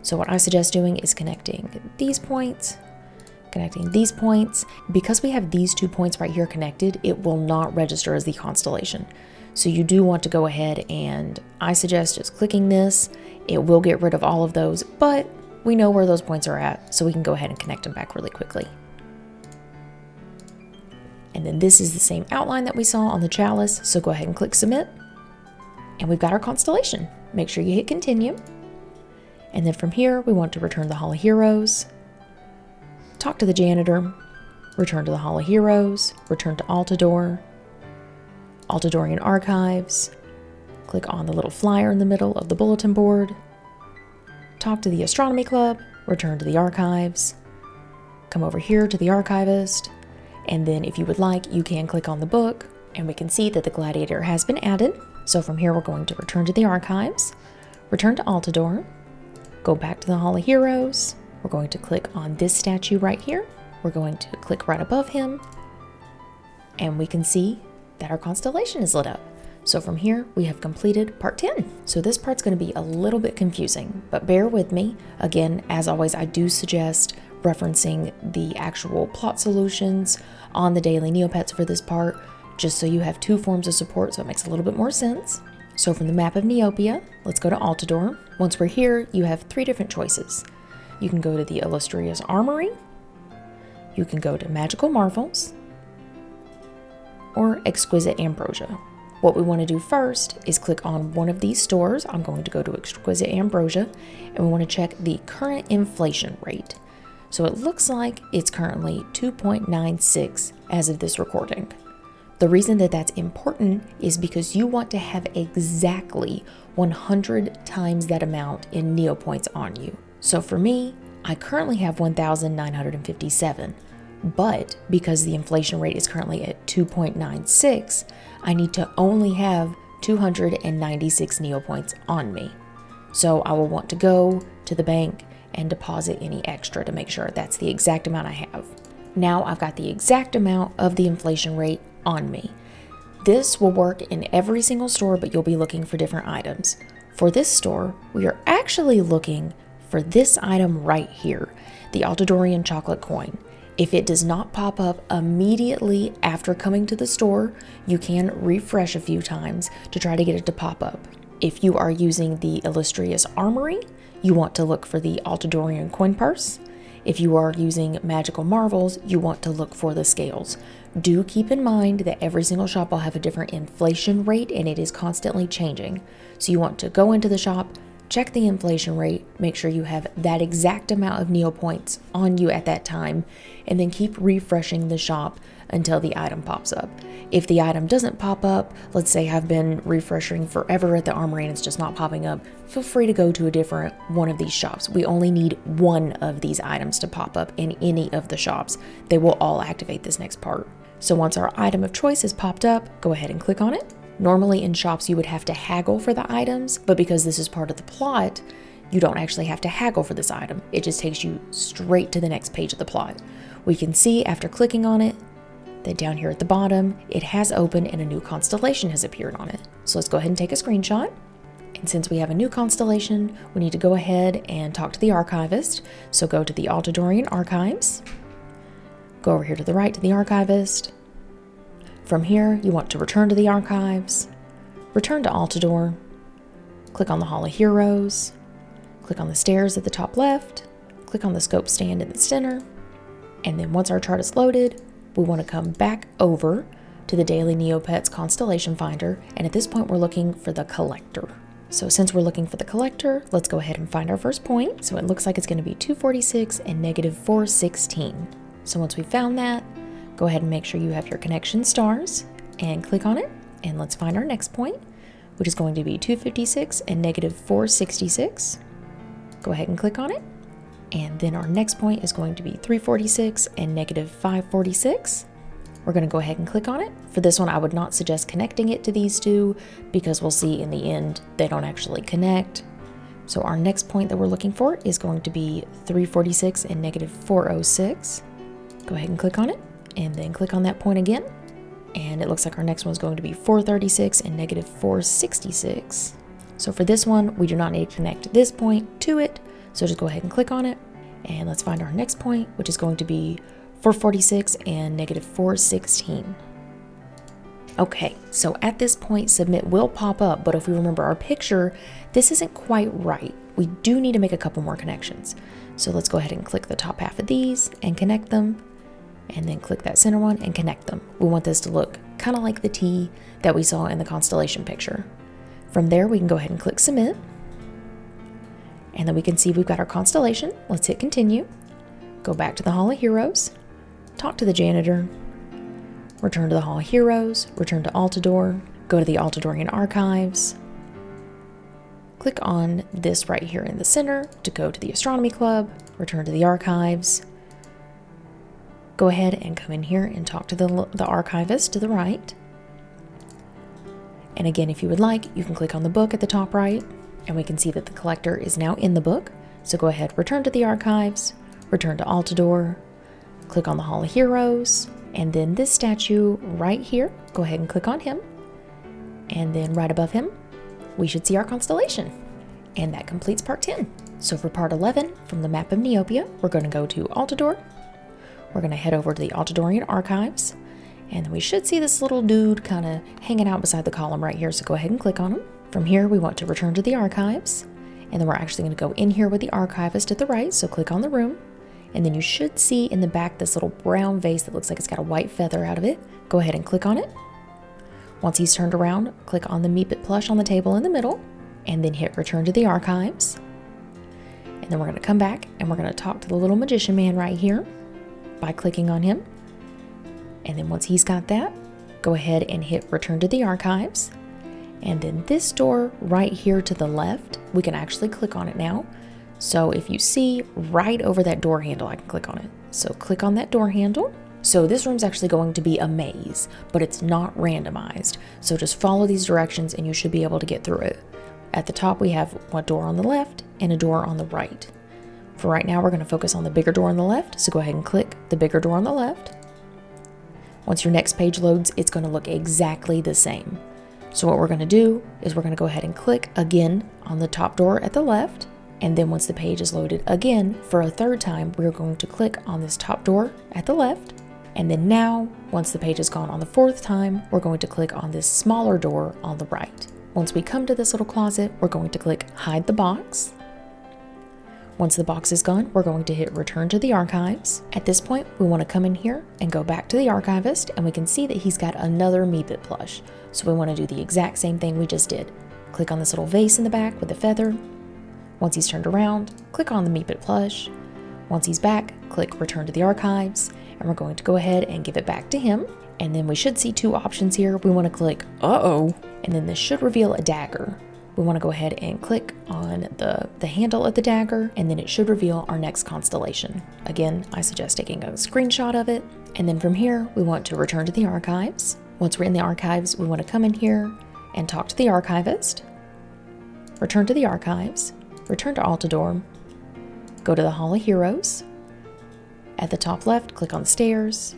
So what I suggest doing is connecting these points. Because we have these 2 points right here connected, it will not register as the constellation. So you do want to go ahead, and I suggest just clicking this. It will get rid of all of those, but we know where those points are at, so we can go ahead and connect them back really quickly. And then this is the same outline that we saw on the chalice, so go ahead and click submit. And we've got our constellation. Make sure you hit continue. And then from here, we want to return the Hall of Heroes, talk to the janitor, return to the Hall of Heroes, return to Altador, Altadorian Archives, click on the little flyer in the middle of the bulletin board, talk to the Astronomy Club, return to the Archives, come over here to the Archivist, and then if you would like, you can click on the book, and we can see that the Gladiator has been added. So from here, we're going to return to the Archives, return to Altador, go back to the Hall of Heroes. We're going to click on this statue right here. We're going to click right above him, and we can see that our constellation is lit up. So from here, we have completed part 10. So this part's going to be a little bit confusing, but bear with me. Again, as always, I do suggest referencing the actual plot solutions on the daily Neopets for this part, just so you have 2 forms of support, so it makes a little bit more sense. So from the map of Neopia, let's go to Altador. Once we're here, you have 3 different choices. You can go to the Illustrious Armory, you can go to Magical Marvels, or Exquisite Ambrosia. What we want to do first is click on one of these stores. I'm going to go to Exquisite Ambrosia, and we want to check the current inflation rate. So it looks like it's currently 2.96 as of this recording. The reason that that's important is because you want to have exactly 100 times that amount in Neopoints on you. So for me, I currently have 1,957, but because the inflation rate is currently at 2.96, I need to only have 296 Neopoints on me. So I will want to go to the bank and deposit any extra to make sure that's the exact amount I have. Now I've got the exact amount of the inflation rate on me. This will work in every single store, but you'll be looking for different items. For this store, we are actually looking for this item right here, the Altadorian chocolate coin. If it does not pop up immediately after coming to the store, you can refresh a few times to try to get it to pop up. If you are using the Illustrious Armory, you want to look for the Altadorian coin purse. If you are using Magical Marvels, you want to look for the scales. Do keep in mind that every single shop will have a different inflation rate and it is constantly changing. So you want to go into the shop, check the inflation rate, make sure you have that exact amount of Neopoints on you at that time, and then keep refreshing the shop until the item pops up. If the item doesn't pop up, let's say I've been refreshing forever at the armory and it's just not popping up, feel free to go to a different one of these shops. We only need one of these items to pop up in any of the shops. They will all activate this next part. So once our item of choice is popped up, go ahead and click on it. Normally in shops you would have to haggle for the items, but because this is part of the plot, you don't actually have to haggle for this item. It just takes you straight to the next page of the plot. We can see after clicking on it that down here at the bottom, it has opened and a new constellation has appeared on it. So let's go ahead and take a screenshot. And since we have a new constellation, we need to go ahead and talk to the archivist. So go to the Altadorian Archives, go over here to the right to the archivist. From here, you want to return to the archives, return to Altador, click on the Hall of Heroes, click on the stairs at the top left, click on the scope stand in the center, and then once our chart is loaded, we want to come back over to the Daily Neopets Constellation Finder, and at this point we're looking for the collector. So since we're looking for the collector, let's go ahead and find our first point. So it looks like it's going to be 246 and -416. So once we found that, Go ahead and make sure you have your connection stars and click on it. And let's find our next point, which is going to be 256 and negative 466. Go ahead and click on it. And then our next point is going to be 346 and negative 546. We're going to go ahead and click on it. For this one, I would not suggest connecting it to these two because we'll see in the end they don't actually connect. So our next point that we're looking for is going to be 346 and negative 406. Go ahead and click on it and then click on that point again. And it looks like our next one is going to be 436 and negative 466. So for this one, we do not need to connect this point to it. So just go ahead and click on it. And let's find our next point, which is going to be 446 and negative 416. Okay, so at this point, submit will pop up, but if we remember our picture, this isn't quite right. We do need to make a couple more connections. So let's go ahead and click the top half of these and connect them, and then click that center one and connect them. We want this to look kind of like the T that we saw in the Constellation picture. From there, we can go ahead and click submit, and then we can see we've got our Constellation. Let's hit continue, go back to the Hall of Heroes, talk to the janitor, return to the Hall of Heroes, return to Altador, go to the Altadorian Archives, click on this right here in the center to go to the Astronomy Club, return to the Archives, go ahead and come in here and talk to the archivist to the right. And again, if you would like, you can click on the book at the top right, and we can see that the collector is now in the book. So go ahead, return to the Archives, return to Altador, click on the Hall of Heroes, and then this statue right here, go ahead and click on him. And then right above him, we should see our constellation. And that completes part 10. So for part 11, from the map of Neopia, we're going to go to Altador. We're going to head over to the Altadorian Archives. And then we should see this little dude kind of hanging out beside the column right here. So go ahead and click on him. From here, we want to return to the Archives. And then we're actually going to go in here with the archivist at the right. So click on the room. And then you should see in the back this little brown vase that looks like it's got a white feather out of it. Go ahead and click on it. Once he's turned around, click on the Meepet plush on the table in the middle, and then hit return to the Archives. And then we're going to come back and we're going to talk to the little magician man right here by clicking on him. And then once he's got that, go ahead and hit return to the Archives. And then this door right here to the left, we can actually click on it now. So if you see right over that door handle, I can click on it. So click on that door handle. So this room's actually going to be a maze, but it's not randomized. So just follow these directions and you should be able to get through it. At the top, we have one door on the left and a door on the right. For right now, we're going to focus on the bigger door on the left. So go ahead and click the bigger door on the left. Once your next page loads, it's going to look exactly the same. So what we're going to do is we're going to go ahead and click again on the top door at the left. And then once the page is loaded again for a third time, we're going to click on this top door at the left. And then now, once the page is gone on the fourth time, we're going to click on this smaller door on the right. Once we come to this little closet, we're going to click hide the box. Once the box is gone, we're going to hit return to the Archives. At this point, we want to come in here and go back to the archivist, and we can see that he's got another Meepet plush. So we want to do the exact same thing we just did. Click on this little vase in the back with the feather. Once he's turned around, click on the Meepet plush. Once he's back, click return to the Archives, and we're going to go ahead and give it back to him. And then we should see two options here. We want to click uh-oh, and then this should reveal a dagger. We want to go ahead and click on the handle of the dagger, and then it should reveal our next constellation. Again, I suggest taking a screenshot of it. And then from here, we want to return to the Archives. Once we're in the Archives, we want to come in here and talk to the archivist, return to the Archives, return to Altador, go to the Hall of Heroes. At the top left, click on the stairs,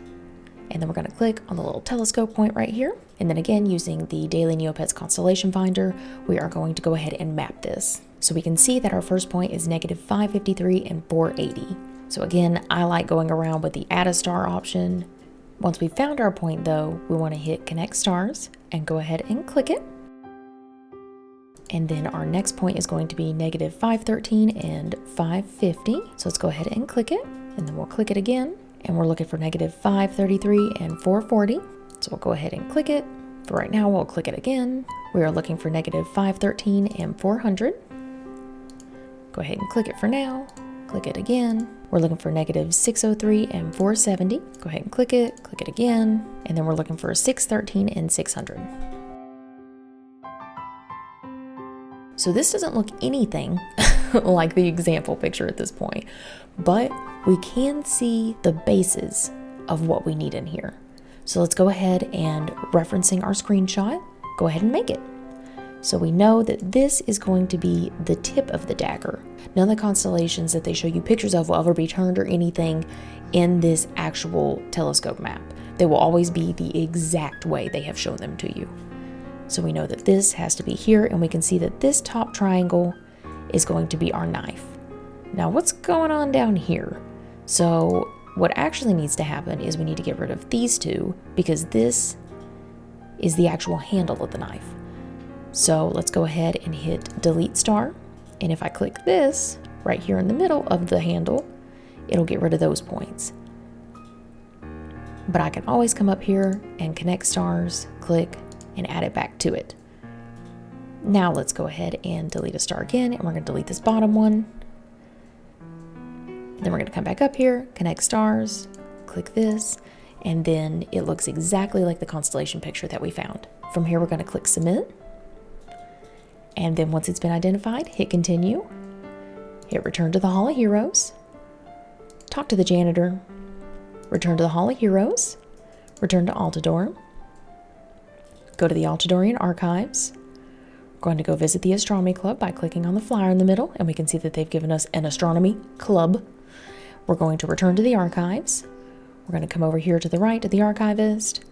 and then we're going to click on the little telescope point right here. And then again, using the Daily Neopets Constellation Finder, we are going to go ahead and map this. So we can see that our first point is negative 553 and 480. So again, I like going around with the add a star option. Once we've found our point though, we want to hit connect stars and go ahead and click it. And then our next point is going to be negative 513 and 550. So let's go ahead and click it, and then we'll click it again. And we're looking for negative 533 and 440. So we'll go ahead and click it. For right now, we'll click it again. We are looking for negative 513 and 400. Go ahead and click it for now. click it again. We're looking for negative 603 and 470. Go ahead and click it again, and then we're looking for 613 and 600. So this doesn't look anything like the example picture at this point, but we can see the bases of what we need in here. So let's go ahead and, referencing our screenshot, go ahead and make it. So we know that this is going to be the tip of the dagger. None of the constellations that they show you pictures of will ever be turned or anything in this actual telescope map. They will always be the exact way they have shown them to you. So we know that this has to be here, and we can see that this top triangle is going to be our knife. Now what's going on down here? So what actually needs to happen is we need to get rid of these two, because this is the actual handle of the knife. So let's go ahead and hit delete star, and if I click this right here in the middle of the handle, it'll get rid of those points. But I can always come up here and connect stars, click, and add it back to it. Now let's go ahead and delete a star again, and we're going to delete this bottom one. Then we're going to come back up here, connect stars, click this, and then it looks exactly like the constellation picture that we found. From here we're going to click submit. And then once it's been identified, hit continue, hit return to the Hall of Heroes, talk to the janitor, return to the Hall of Heroes, return to Altador, go to the Altadorian archives. We're going to go visit the Astronomy Club by clicking on the flyer in the middle, and we can see that they've given us an Astronomy Club. We're going to return to the archives. We're going to come over here to the right to the archivist.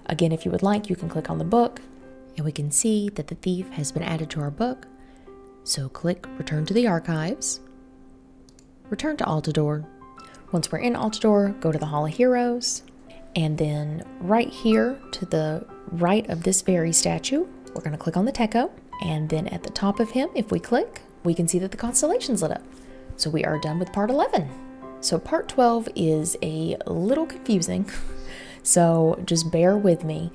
Again, if you would like, you can click on the book, and we can see that the thief has been added to our book. So click return to the archives, return to Altador. Once we're in Altador, go to the Hall of Heroes, and then right here to the right of this fairy statue, we're going to click on the Techo, and then at the top of him, if we click, we can see that the constellation's lit up. So we are done with part 11. So part 12 is a little confusing, so just bear with me.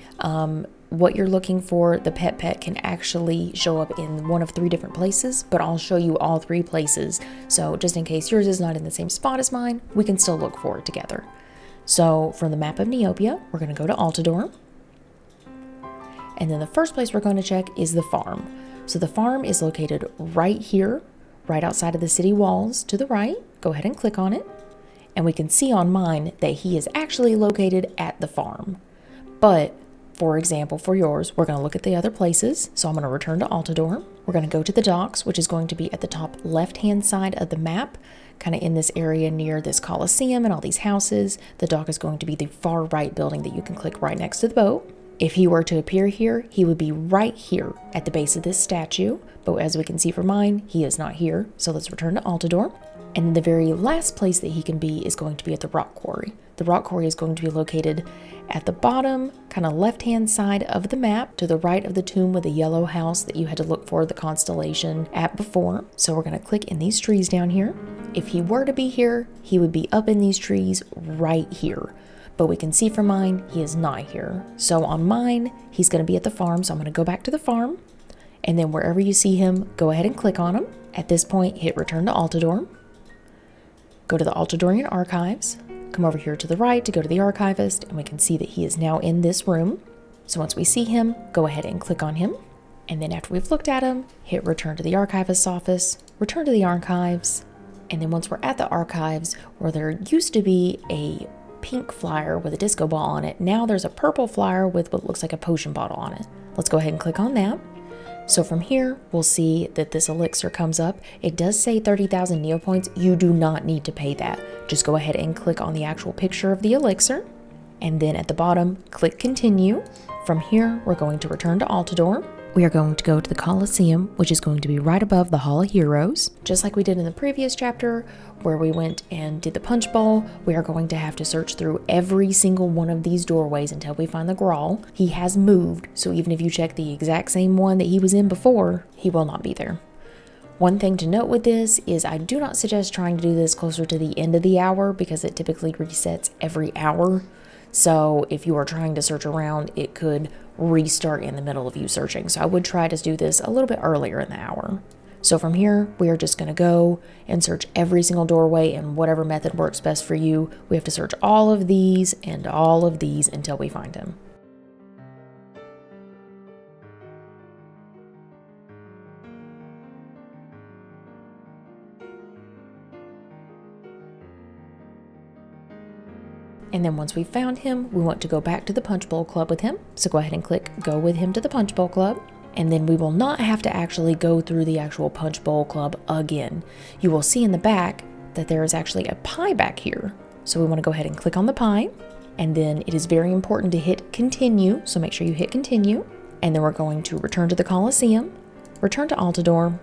What you're looking for, the pet can actually show up in one of 3 different places, but I'll show you all 3 places. So just in case yours is not in the same spot as mine, we can still look for it together. So from the map of Neopia, we're going to go to Altador. And then the first place we're going to check is the farm. So the farm is located right here, right outside of the city walls to the right. Go ahead and click on it. And we can see on mine that he is actually located at the farm. But for example, for yours, we're going to look at the other places. So I'm going to return to Altador. We're going to go to the docks, which is going to be at the top left-hand side of the map, kind of in this area near this Coliseum and all these houses. The dock is going to be the far right building that you can click right next to the boat. If he were to appear here, he would be right here at the base of this statue. But as we can see from mine, he is not here. So let's return to Altador. And the very last place that he can be is going to be at the rock quarry. The rock quarry is going to be located at the bottom, kind of left-hand side of the map, to the right of the tomb with the yellow house that you had to look for the constellation at before. So we're going to click in these trees down here. If he were to be here, he would be up in these trees right here. But we can see from mine, he is not here. So on mine, he's going to be at the farm. So I'm going to go back to the farm. And then wherever you see him, go ahead and click on him. At this point, hit return to Altador. Go to the Altadorian archives. Come over here to the right to go to the archivist, and we can see that he is now in this room. So once we see him, go ahead and click on him. And then after we've looked at him, hit return to the archivist's office, return to the archives. And then once we're at the archives, where there used to be a pink flyer with a disco ball on it, now there's a purple flyer with what looks like a potion bottle on it. Let's go ahead and click on that. So from here, we'll see that this elixir comes up. It does say 30,000 Neopoints. You do not need to pay that. Just go ahead and click on the actual picture of the elixir. And then at the bottom, click continue. From here, we're going to return to Altador. We are going to go to the Coliseum, which is going to be right above the Hall of Heroes. Just like we did in the previous chapter, where we went and did the punch bowl, we are going to have to search through every single one of these doorways until we find the Grawl. He has moved, so even if you check the exact same one that he was in before, he will not be there. One thing to note with this is I do not suggest trying to do this closer to the end of the hour because it typically resets every hour. So if you are trying to search around, it could restart in the middle of you searching. So I would try to do this a little bit earlier in the hour. So from here, we are just going to go and search every single doorway and whatever method works best for you. We have to search all of these and all of these until we find him. And then once we've found him, we want to go back to the Punch Bowl Club with him. So go ahead and click Go with him to the Punch Bowl Club. And then we will not have to actually go through the actual Punch Bowl Club again. You will see in the back that there is actually a pie back here. So we want to go ahead and click on the pie. And then it is very important to hit Continue. So make sure you hit Continue. And then we're going to return to the Colosseum, return to Altador,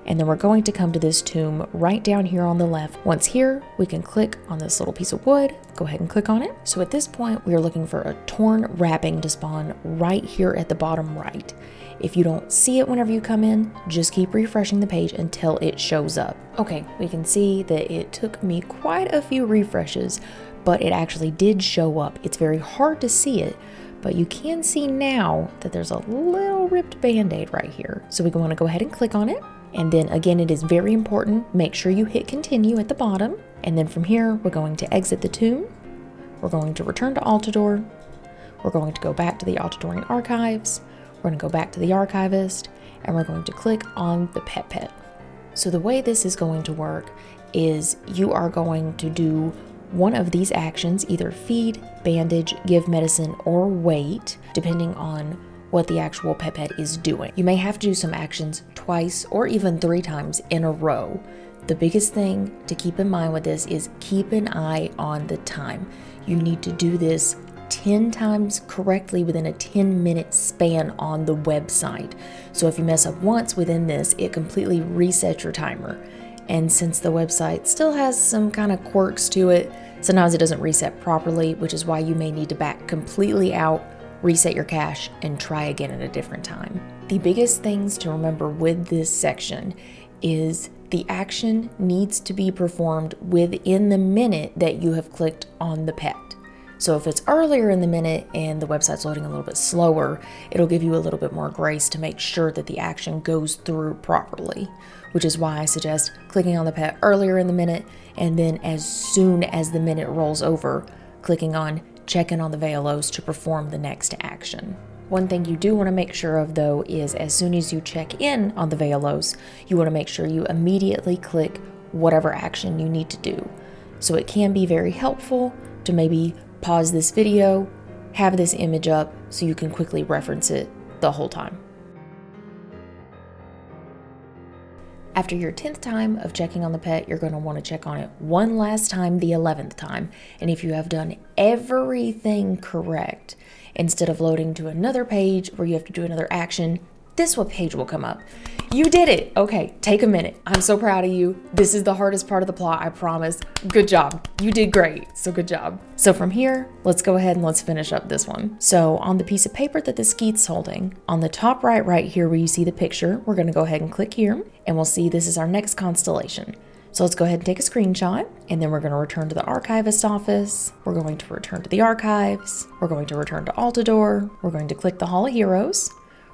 and then we're going to come to this tomb right down here on the left. Once here, we can click on this little piece of wood. Go ahead and click on it. So at this point, we are looking for a torn wrapping to spawn right here at the bottom right. If you don't see it whenever you come in, just keep refreshing the page until it shows up. Okay, we can see that it took me quite a few refreshes, but it actually did show up. It's very hard to see it, but you can see now that there's a little ripped band-aid right here. So we want to go ahead and click on it. And then again, it is very important, make sure you hit Continue at the bottom. And then from here, we're going to exit the tomb. We're going to return to Altador. We're going to go back to the Altadorian archives. We're going to go back to the archivist, and we're going to click on the pet. So the way this is going to work is you are going to do one of these actions, either feed, bandage, give medicine, or wait, depending on what the actual pet is doing. You may have to do some actions twice or even 3 times in a row. The biggest thing to keep in mind with this is keep an eye on the time. You need to do this 10 times correctly within a 10-minute span on the website. So if you mess up once within this, it completely resets your timer. And since the website still has some kind of quirks to it, sometimes it doesn't reset properly, which is why you may need to back completely out, reset your cache, and try again at a different time. The biggest things to remember with this section is the action needs to be performed within the minute that you have clicked on the pet. So if it's earlier in the minute and the website's loading a little bit slower, it'll give you a little bit more grace to make sure that the action goes through properly, which is why I suggest clicking on the pet earlier in the minute, and then as soon as the minute rolls over, clicking on check in on the Vaeolus to perform the next action. One thing you do want to make sure of though is as soon as you check in on the Vaeolus, you want to make sure you immediately click whatever action you need to do. So it can be very helpful to maybe pause this video, have this image up so you can quickly reference it the whole time. After your 10th time of checking on the pet, you're going to want to check on it one last time the 11th time. And if you have done everything correct, instead of loading to another page where you have to do another action, this page will come up. You did it. Okay, take a minute. I'm so proud of you. This is the hardest part of the plot, I promise. Good job. You did great. So good job. So from here, let's go ahead and let's finish up this one. So on the piece of paper that the skeet's holding, on the top right here where you see the picture, we're going to go ahead and click here, and we'll see this is our next constellation. So let's go ahead and take a screenshot, and then we're going to return to the archivist office. We're going to return to the archives. We're going to return to Altador. We're going to click the Hall of Heroes.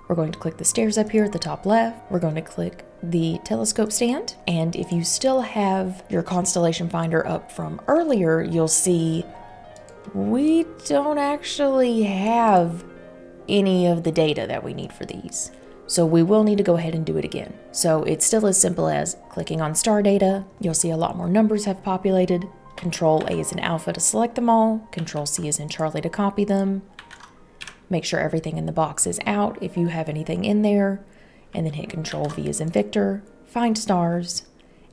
We're going to click the stairs up here at the top left. We're going to click the telescope stand. And if you still have your constellation finder up from earlier, you'll see we don't actually have any of the data that we need for these. So we will need to go ahead and do it again. So it's still as simple as clicking on star data. You'll see a lot more numbers have populated. Control A is in alpha to select them all. Control C is in Charlie to copy them. Make sure everything in the box is out if you have anything in there, and then hit Control V as in Victor, find stars,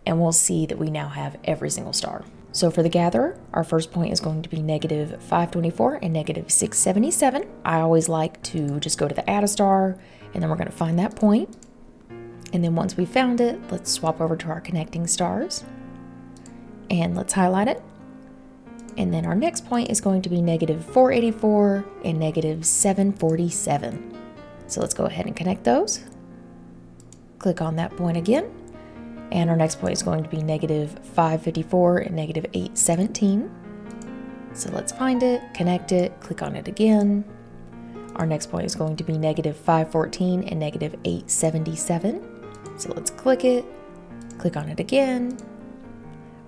and we'll see that we now have every single star. So for the gatherer, our first point is going to be negative 524 and negative 677. I always like to just go to the add a star, and then we're going to find that point. And then once we found it, let's swap over to our connecting stars, and let's highlight it. And then our next point is going to be negative 484 and negative 747. So let's go ahead and connect those. Click on that point again. And our next point is going to be negative 554 and negative 817. So let's find it, connect it, click on it again. Our next point is going to be negative 514 and negative 877. So let's click it, click on it again.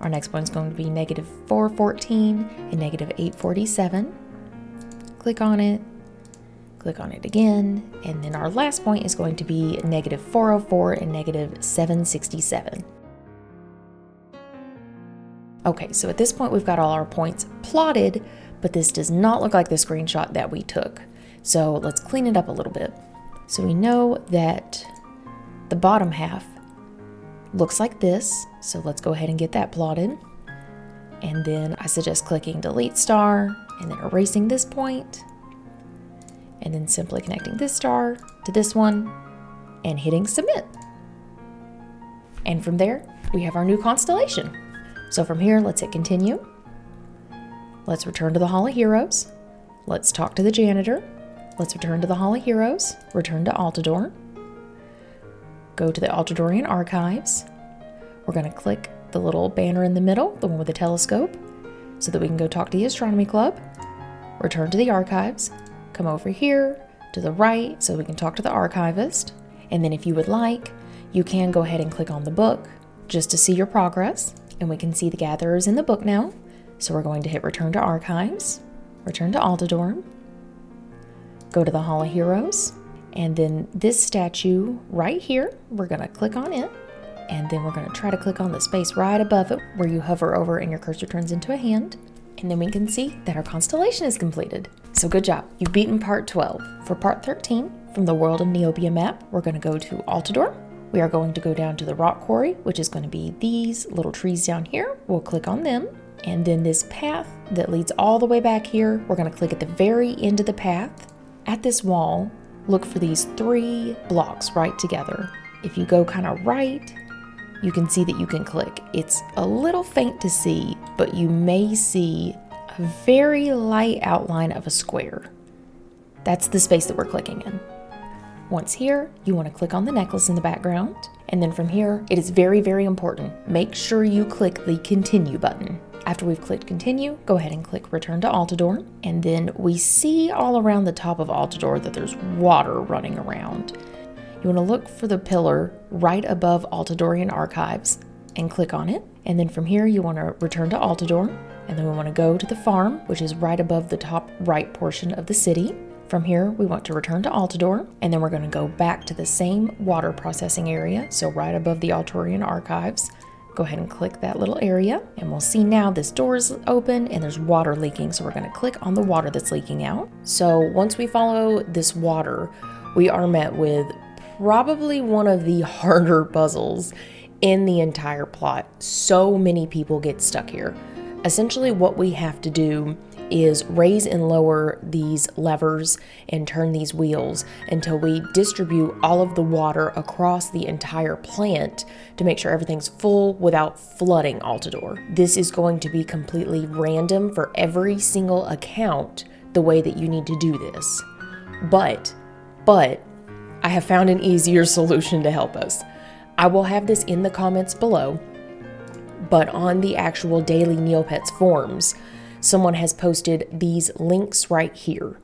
Our next point is going to be negative 414 and negative 847. Click on it again, and then our last point is going to be negative 404 and negative 767. Okay, so at this point we've got all our points plotted, but this does not look like the screenshot that we took. So let's clean it up a little bit. So we know that the bottom half looks like this, so let's go ahead and get that plotted. And then I suggest clicking delete star and then erasing this point, and then simply connecting this star to this one and hitting submit. And from there, we have our new constellation. So from here, let's hit continue. Let's return to the Hall of Heroes. Let's talk to the janitor. Let's return to the Hall of Heroes, return to Altador. Go to the Altadorian archives. We're gonna click the little banner in the middle, the one with the telescope, so that we can go talk to the astronomy club. Return to the archives. Come over here to the right so we can talk to the archivist. And then if you would like, you can go ahead and click on the book just to see your progress. And we can see the gatherers in the book now. So we're going to hit return to archives, return to Altador, go to the Hall of Heroes, and then this statue right here, we're gonna click on it, and then we're gonna try to click on the space right above it where you hover over and your cursor turns into a hand. And then we can see that our constellation is completed. So good job, you've beaten part 12. For part 13, from the World of Neopia map, we're gonna go to Altador. We are going to go down to the rock quarry, which is going to be these little trees down here. We'll click on them. And then this path that leads all the way back here, we're going to click at the very end of the path. At this wall, look for these 3 blocks right together. If you go kind of right, you can see that you can click. It's a little faint to see, but you may see a very light outline of a square. That's the space that we're clicking in. Once here, you want to click on the necklace in the background. And then from here, it is very, very important. Make sure you click the continue button. After we've clicked continue, go ahead and click return to Altador. And then we see all around the top of Altador that there's water running around. You want to look for the pillar right above Altadorian archives and click on it. And then from here, you want to return to Altador. And then we want to go to the farm, which is right above the top right portion of the city. From here, we want to return to Altador, and then we're going to go back to the same water processing area, so right above the Altadorian archives. Go ahead and click that little area, and we'll see now this door is open and there's water leaking, so we're going to click on the water that's leaking out. So once we follow this water, we are met with probably one of the harder puzzles in the entire plot. So many people get stuck here. Essentially, what we have to do is raise and lower these levers and turn these wheels until we distribute all of the water across the entire plant to make sure everything's full without flooding Altador. This is going to be completely random for every single account, the way that you need to do this. But I have found an easier solution to help us. I will have this in the comments below, but on the actual daily Neopets forums, someone has posted these links right here.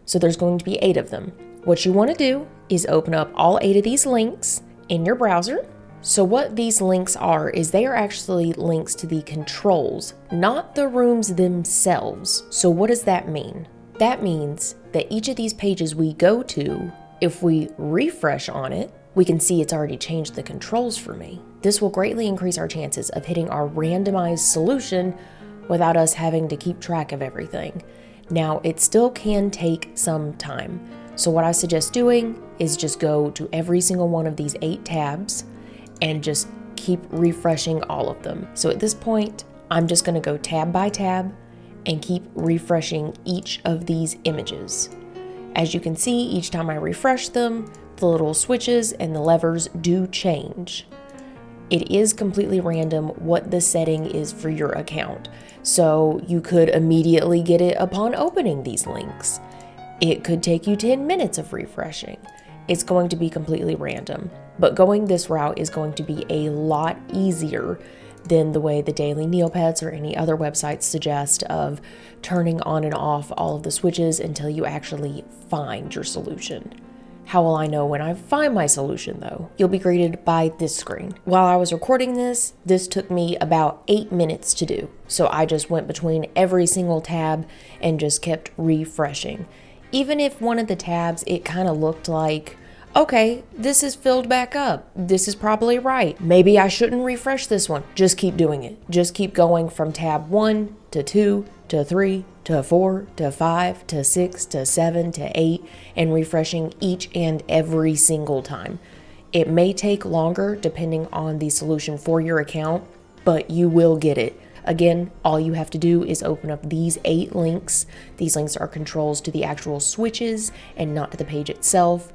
So there's going to be 8 of them. What you want to do is open up all 8 of these links in your browser. So what these links are is they are actually links to the controls, not the rooms themselves. So what does that mean? That means that each of these pages we go to, if we refresh on it, we can see it's already changed the controls for me. This will greatly increase our chances of hitting our randomized solution without us having to keep track of everything. Now, it still can take some time. So what I suggest doing is just go to every single one of these 8 tabs and just keep refreshing all of them. So at this point, I'm just gonna go tab by tab and keep refreshing each of these images. As you can see, each time I refresh them, the little switches and the levers do change. It is completely random what the setting is for your account. So you could immediately get it upon opening these links. It could take you 10 minutes of refreshing. It's going to be completely random, but going this route is going to be a lot easier than the way the Daily Neopets or any other websites suggest of turning on and off all of the switches until you actually find your solution. How will I know when I find my solution though? You'll be greeted by this screen. While I was recording this took me about 8 minutes to do. So I just went between every single tab and just kept refreshing. Even if one of the tabs, it kind of looked like, okay, this is filled back up. This is probably right. Maybe I shouldn't refresh this one. Just keep doing it. Just keep going from tab 1 to 2 to 3 to 4 to 5 to 6 to 7 to 8 and refreshing each and every single time. It may take longer depending on the solution for your account, but you will get it. Again, all you have to do is open up these 8 links. These links are controls to the actual switches and not to the page itself.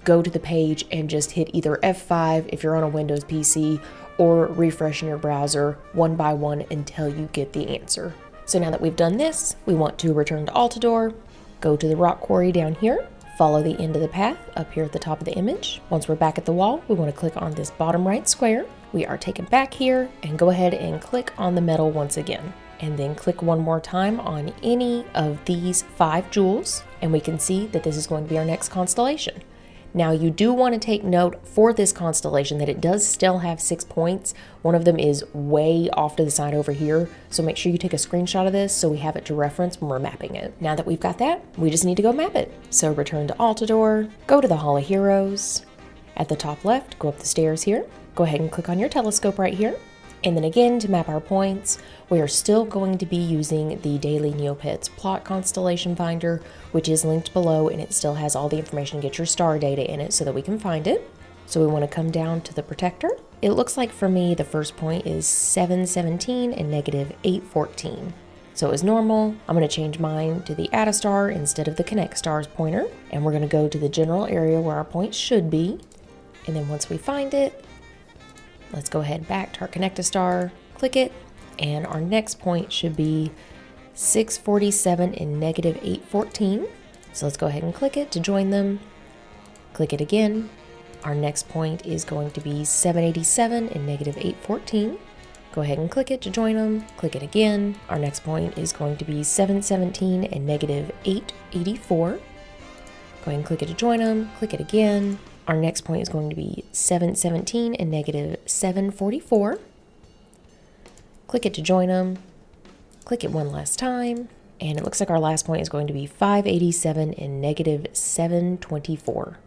Go to the page and just hit either F5 if you're on a Windows PC or refresh in your browser one by one until you get the answer. So now that we've done this, we want to return to Altador, go to the rock quarry down here, follow the end of the path up here at the top of the image. Once we're back at the wall, we want to click on this bottom right square. We are taken back here and go ahead and click on the metal once again. And then click one more time on any of these 5 jewels, and we can see that this is going to be our next constellation. Now you do want to take note for this constellation that it does still have 6 points. One of them is way off to the side over here, so make sure you take a screenshot of this so we have it to reference when we're mapping it. Now that we've got that, we just need to go map it. So return to Altador, go to the Hall of Heroes. At the top left, go up the stairs here. Go ahead and click on your telescope right here. And then again, to map our points, we are still going to be using the daily Neopets plot constellation finder, which is linked below, and it still has all the information to get your star data in it so that we can find it. So we want to come down to the protector. It looks like for me, the first point is 717 and negative 814. So as normal, I'm going to change mine to the add a star instead of the connect stars pointer. And we're going to go to the general area where our points should be. And then once we find it, let's go ahead back to our connect a star, click it, and our next point should be 647 and negative 814. So let's go ahead and click it to join them. Click it again. Our next point is going to be 787 and negative 814. Go ahead and click it to join them. Click it again. Our next point is going to be 717 and negative 884. Go ahead and click it to join them. Click it again. Our next point is going to be 717 and negative 744. Click it to join them. Click it one last time. And it looks like our last point is going to be 587 and negative 724.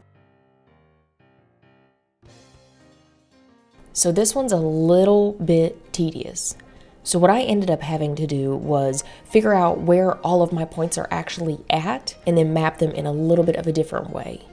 So this one's a little bit tedious. So what I ended up having to do was figure out where all of my points are actually at and then map them in a little bit of a different way.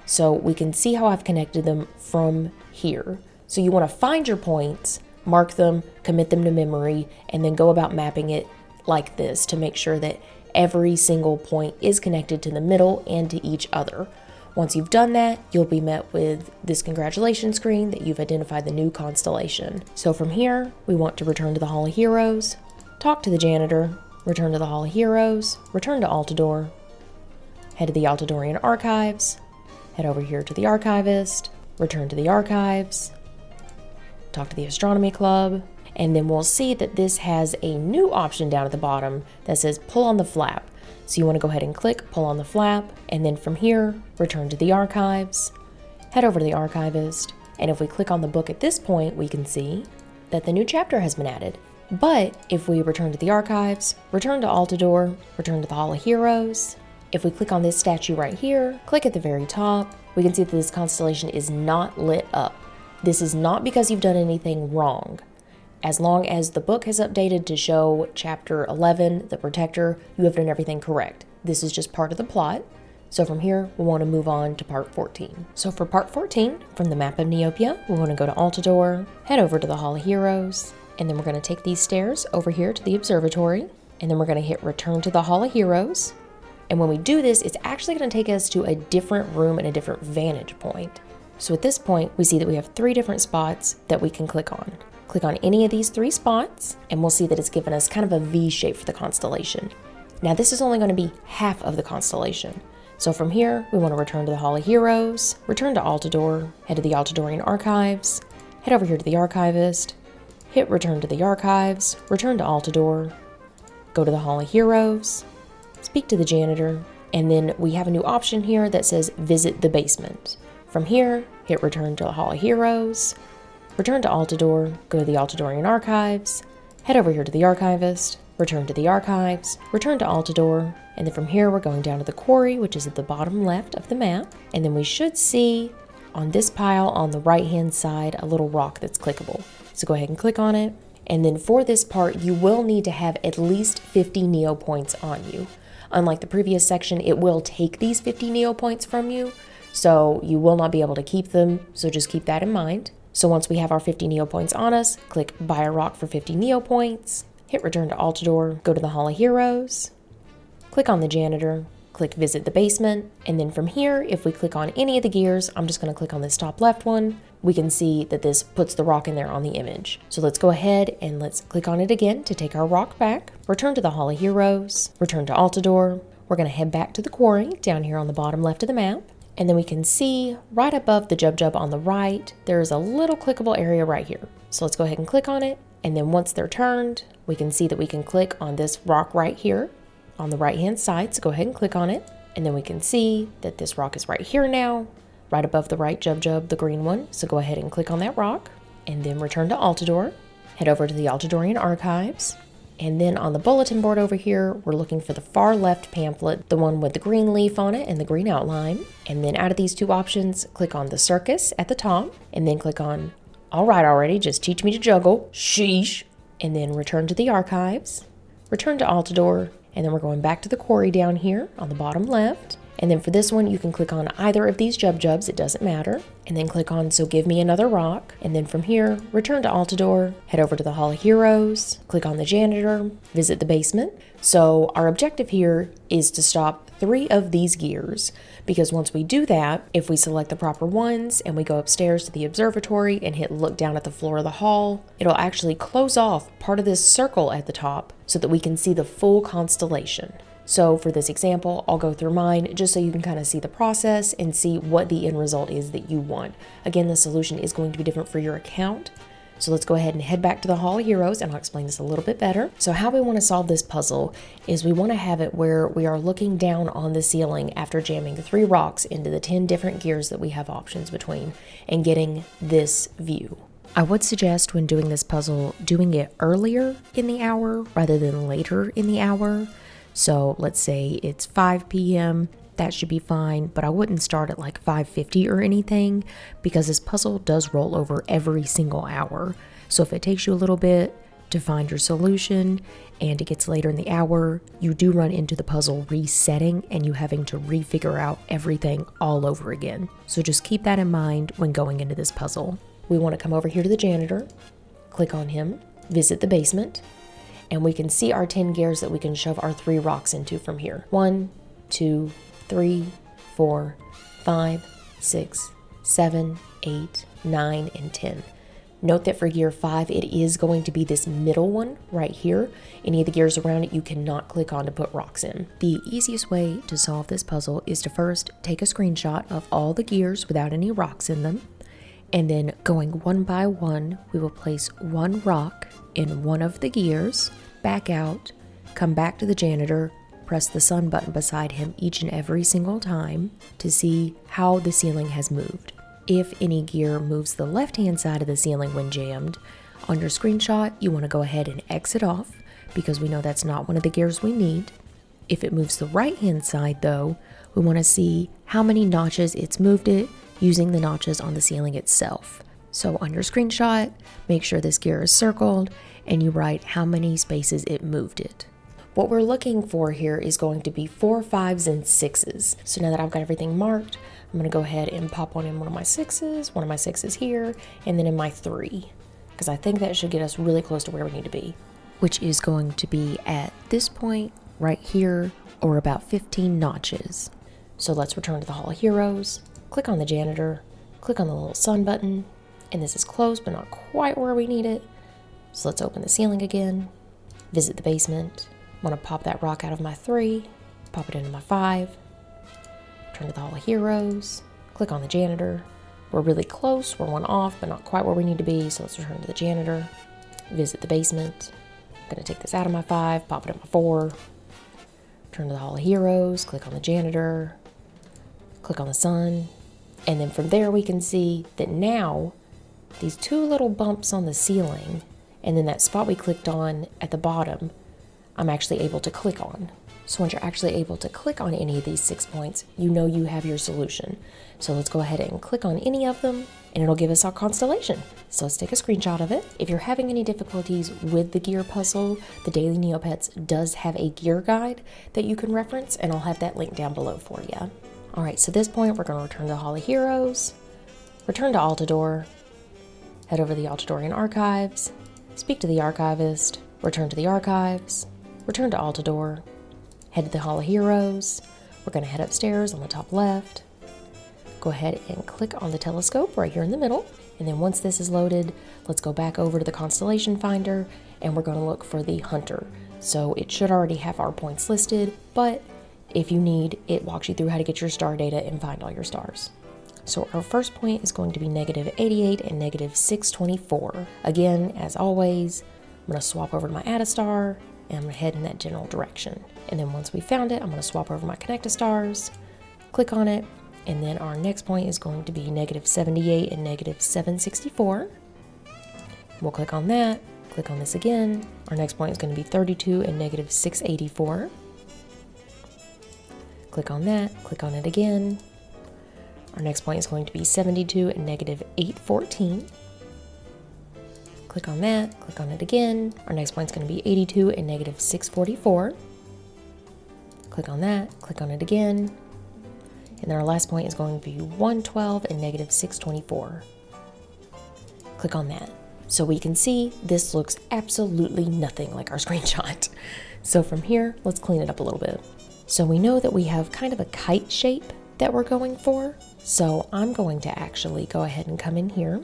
So we can see how I've connected them from here. So you want to find your points, mark them, commit them to memory, and then go about mapping it like this to make sure that every single point is connected to the middle and to each other. Once you've done that, you'll be met with this congratulations screen that you've identified the new constellation. So from here, we want to return to the Hall of Heroes, talk to the janitor, return to the Hall of Heroes, return to Altador, head to the Altadorian archives, head over here to the archivist, return to the archives, talk to the astronomy club, and then we'll see that this has a new option down at the bottom that says pull on the flap. So you want to go ahead and click pull on the flap, and then from here, return to the archives, head over to the archivist, and if we click on the book at this point, we can see that the new chapter has been added. But if we return to the archives, return to Altador, return to the Hall of Heroes, if we click on this statue right here, click at the very top, we can see that this constellation is not lit up. This is not because you've done anything wrong. As long as the book has updated to show chapter 11, the protector, you have done everything correct. This is just part of the plot. So from here, we want to move on to part 14. So for part 14, from the map of Neopia, we want to go to Altador, head over to the Hall of Heroes, and then we're going to take these stairs over here to the Observatory, and then we're going to hit return to the Hall of Heroes. And when we do this, it's actually going to take us to a different room and a different vantage point. So at this point, we see that we have 3 different spots that we can click on. Click on any of these 3 spots, and we'll see that it's given us kind of a V shape for the constellation. Now this is only going to be half of the constellation. So from here, we want to return to the Hall of Heroes, return to Altador, head to the Altadorian archives, head over here to the archivist, hit return to the archives, return to Altador, go to the Hall of Heroes, speak to the janitor, And then we have a new option here that says visit the basement. From here, hit return to the Hall of Heroes, return to Altador, go to the Altadorian Archives, head over here to the Archivist, return to the Archives, return to Altador, and then from here we're going down to the quarry, which is at the bottom left of the map, and then we should see on this pile on the right hand side a little rock that's clickable. So go ahead and click on it, and then for this part you will need to have at least 50 Neo points on you. Unlike the previous section, it will take these 50 Neo points from you, so you will not be able to keep them, so just keep that in mind. So once we have our 50 Neo points on us, click buy a rock for 50 Neo points, hit return to Altador, go to the Hall of Heroes, click on the janitor, click visit the basement, and then from here, if we click on any of the gears, I'm just going to click on this top left one, we can see that this puts the rock in there on the image. So let's go ahead and let's click on it again to take our rock back, return to the Hall of Heroes, return to Altador, we're going to head back to the quarry down here on the bottom left of the map, and then we can see right above the Jub on the right, there's a little clickable area right here. So let's go ahead and click on it, and then once they're turned, we can see that we can click on this rock right here on the right hand side, so go ahead and click on it, and then we can see that this rock is right here now, right above the right Jub, the green one, so go ahead and click on that rock, and then return to Altador, head over to the Altadorian Archives, and then on the bulletin board over here, we're looking for the far left pamphlet, the one with the green leaf on it and the green outline, and then out of these two options, click on the circus at the top, and then click on, all right already, just teach me to juggle, sheesh, and then return to the Archives, return to Altador, and then we're going back to the quarry down here on the bottom left. And then for this one, you can click on either of these Jubs, it doesn't matter. And then click on So Give Me Another Rock. And then from here, return to Altador, head over to the Hall of Heroes, click on the janitor, visit the basement. So our objective here is to stop 3 of these gears, because once we do that, if we select the proper ones and we go upstairs to the observatory and hit look down at the floor of the hall, it'll actually close off part of this circle at the top so that we can see the full constellation. So for this example, I'll go through mine just so you can kind of see the process and see what the end result is that you want. Again, the solution is going to be different for your account. So let's go ahead and head back to the Hall of Heroes, and I'll explain this a little bit better. So how we want to solve this puzzle is we want to have it where we are looking down on the ceiling after jamming the 3 rocks into the 10 different gears that we have options between and getting this view. I would suggest when doing this puzzle, doing it earlier in the hour rather than later in the hour. So let's say it's 5 p.m., that should be fine, but I wouldn't start at like 5:50 or anything, because this puzzle does roll over every single hour. So if it takes you a little bit to find your solution and it gets later in the hour, you do run into the puzzle resetting and you having to refigure out everything all over again. So just keep that in mind when going into this puzzle. We want to come over here to the janitor, click on him, visit the basement, and we can see our 10 gears that we can shove our 3 rocks into from here. 1, 2, 3, 4, 5, 6, 7, 8, 9, and 10. Note that for gear 5, it is going to be this middle one right here. Any of the gears around it you cannot click on to put rocks in. The easiest way to solve this puzzle is to first take a screenshot of all the gears without any rocks in them, and then going one by one, we will place 1 rock in one of the gears, back out, come back to the janitor, press the sun button beside him each and every single time to see how the ceiling has moved. If any gear moves the left-hand side of the ceiling when jammed, on your screenshot, you want to go ahead and exit off because we know that's not one of the gears we need. If it moves the right-hand side though, we want to see how many notches it's moved it using the notches on the ceiling itself. So on your screenshot, make sure this gear is circled and you write how many spaces it moved it. What we're looking for here is going to be 4, 5s, and 6s. So now that I've got everything marked, I'm going to go ahead and pop one in one of my 6s here, and then in my 3, because I think that should get us really close to where we need to be, which is going to be at this point right here, or about 15 notches. So let's return to the Hall of Heroes, click on the janitor, click on the little sun button, and this is close but not quite where we need it. So let's open the ceiling again, visit the basement. I want to pop that rock out of my 3, pop it into my 5, turn to the Hall of Heroes, click on the janitor. We're really close, we're 1 off, but not quite where we need to be, so let's return to the janitor, visit the basement. I'm going to take this out of my 5, pop it in my 4, return to the Hall of Heroes, click on the janitor, click on the sun, and then from there we can see that now these two little bumps on the ceiling and then that spot we clicked on at the bottom, I'm actually able to click on. So once you're actually able to click on any of these 6 points, you know you have your solution. So let's go ahead and click on any of them and it'll give us our constellation. So let's take a screenshot of it. If you're having any difficulties with the gear puzzle, the Daily Neopets does have a gear guide that you can reference, and I'll have that link down below for you. All right, so at this point, we're gonna return to the Hall of Heroes, return to Altador, head over to the Altadorian Archives, speak to the Archivist, return to the Archives, return to Altador, head to the Hall of Heroes. We're gonna head upstairs on the top left. Go ahead and click on the telescope right here in the middle. And then once this is loaded, let's go back over to the Constellation Finder and we're gonna look for the Hunter. So it should already have our points listed, but if you need, it walks you through how to get your star data and find all your stars. So our first point is going to be -88 and -624. Again, as always, I'm gonna swap over to my Add a Star and I'm gonna head in that general direction. And then once we found it, I'm gonna swap over my Connect a Stars, click on it, and then our next point is going to be -78 and -764. We'll click on that, click on this again. Our next point is going to be 32 and -684. Click on that, click on it again. Our next point is going to be 72 and -814. Click on that, click on it again. Our next point is going to be 82 and -644. Click on that, click on it again. And then our last point is going to be 112 and -624. Click on that. So we can see this looks absolutely nothing like our screenshot. So from here, let's clean it up a little bit. So we know that we have kind of a kite shape that we're going for. So I'm going to actually go ahead and come in here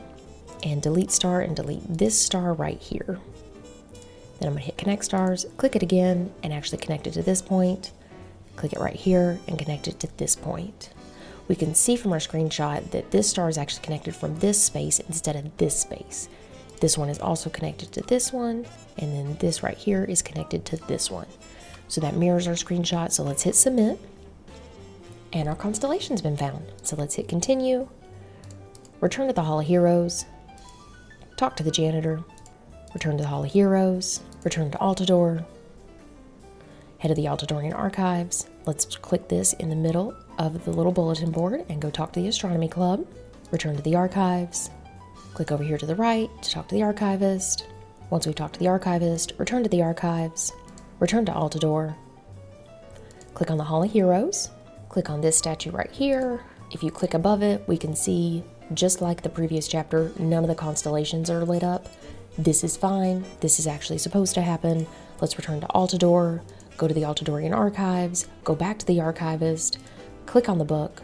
and delete star and delete this star right here. Then I'm gonna hit connect stars, click it again and actually connect it to this point. Click it right here and connect it to this point. We can see from our screenshot that this star is actually connected from this space instead of this space. This one is also connected to this one, and then this right here is connected to this one. So that mirrors our screenshot, so let's hit submit. And our constellation's been found. So let's hit continue, return to the Hall of Heroes, talk to the janitor, return to the Hall of Heroes, return to Altador, head to the Altadorian Archives. Let's click this in the middle of the little bulletin board and go talk to the Astronomy Club. Return to the Archives. Click over here to the right to talk to the Archivist. Once we've talked to the Archivist, return to the Archives. Return to Altador. Click on the Hall of Heroes. Click on this statue right here. If you click above it, we can see, just like the previous chapter, none of the constellations are lit up. This is fine. This is actually supposed to happen. Let's return to Altador. Go to the Altadorian Archives, go back to the Archivist, click on the book.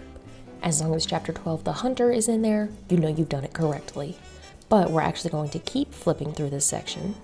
As long as chapter 12, the Hunter, is in there, you know you've done it correctly. But we're actually going to keep flipping through this section,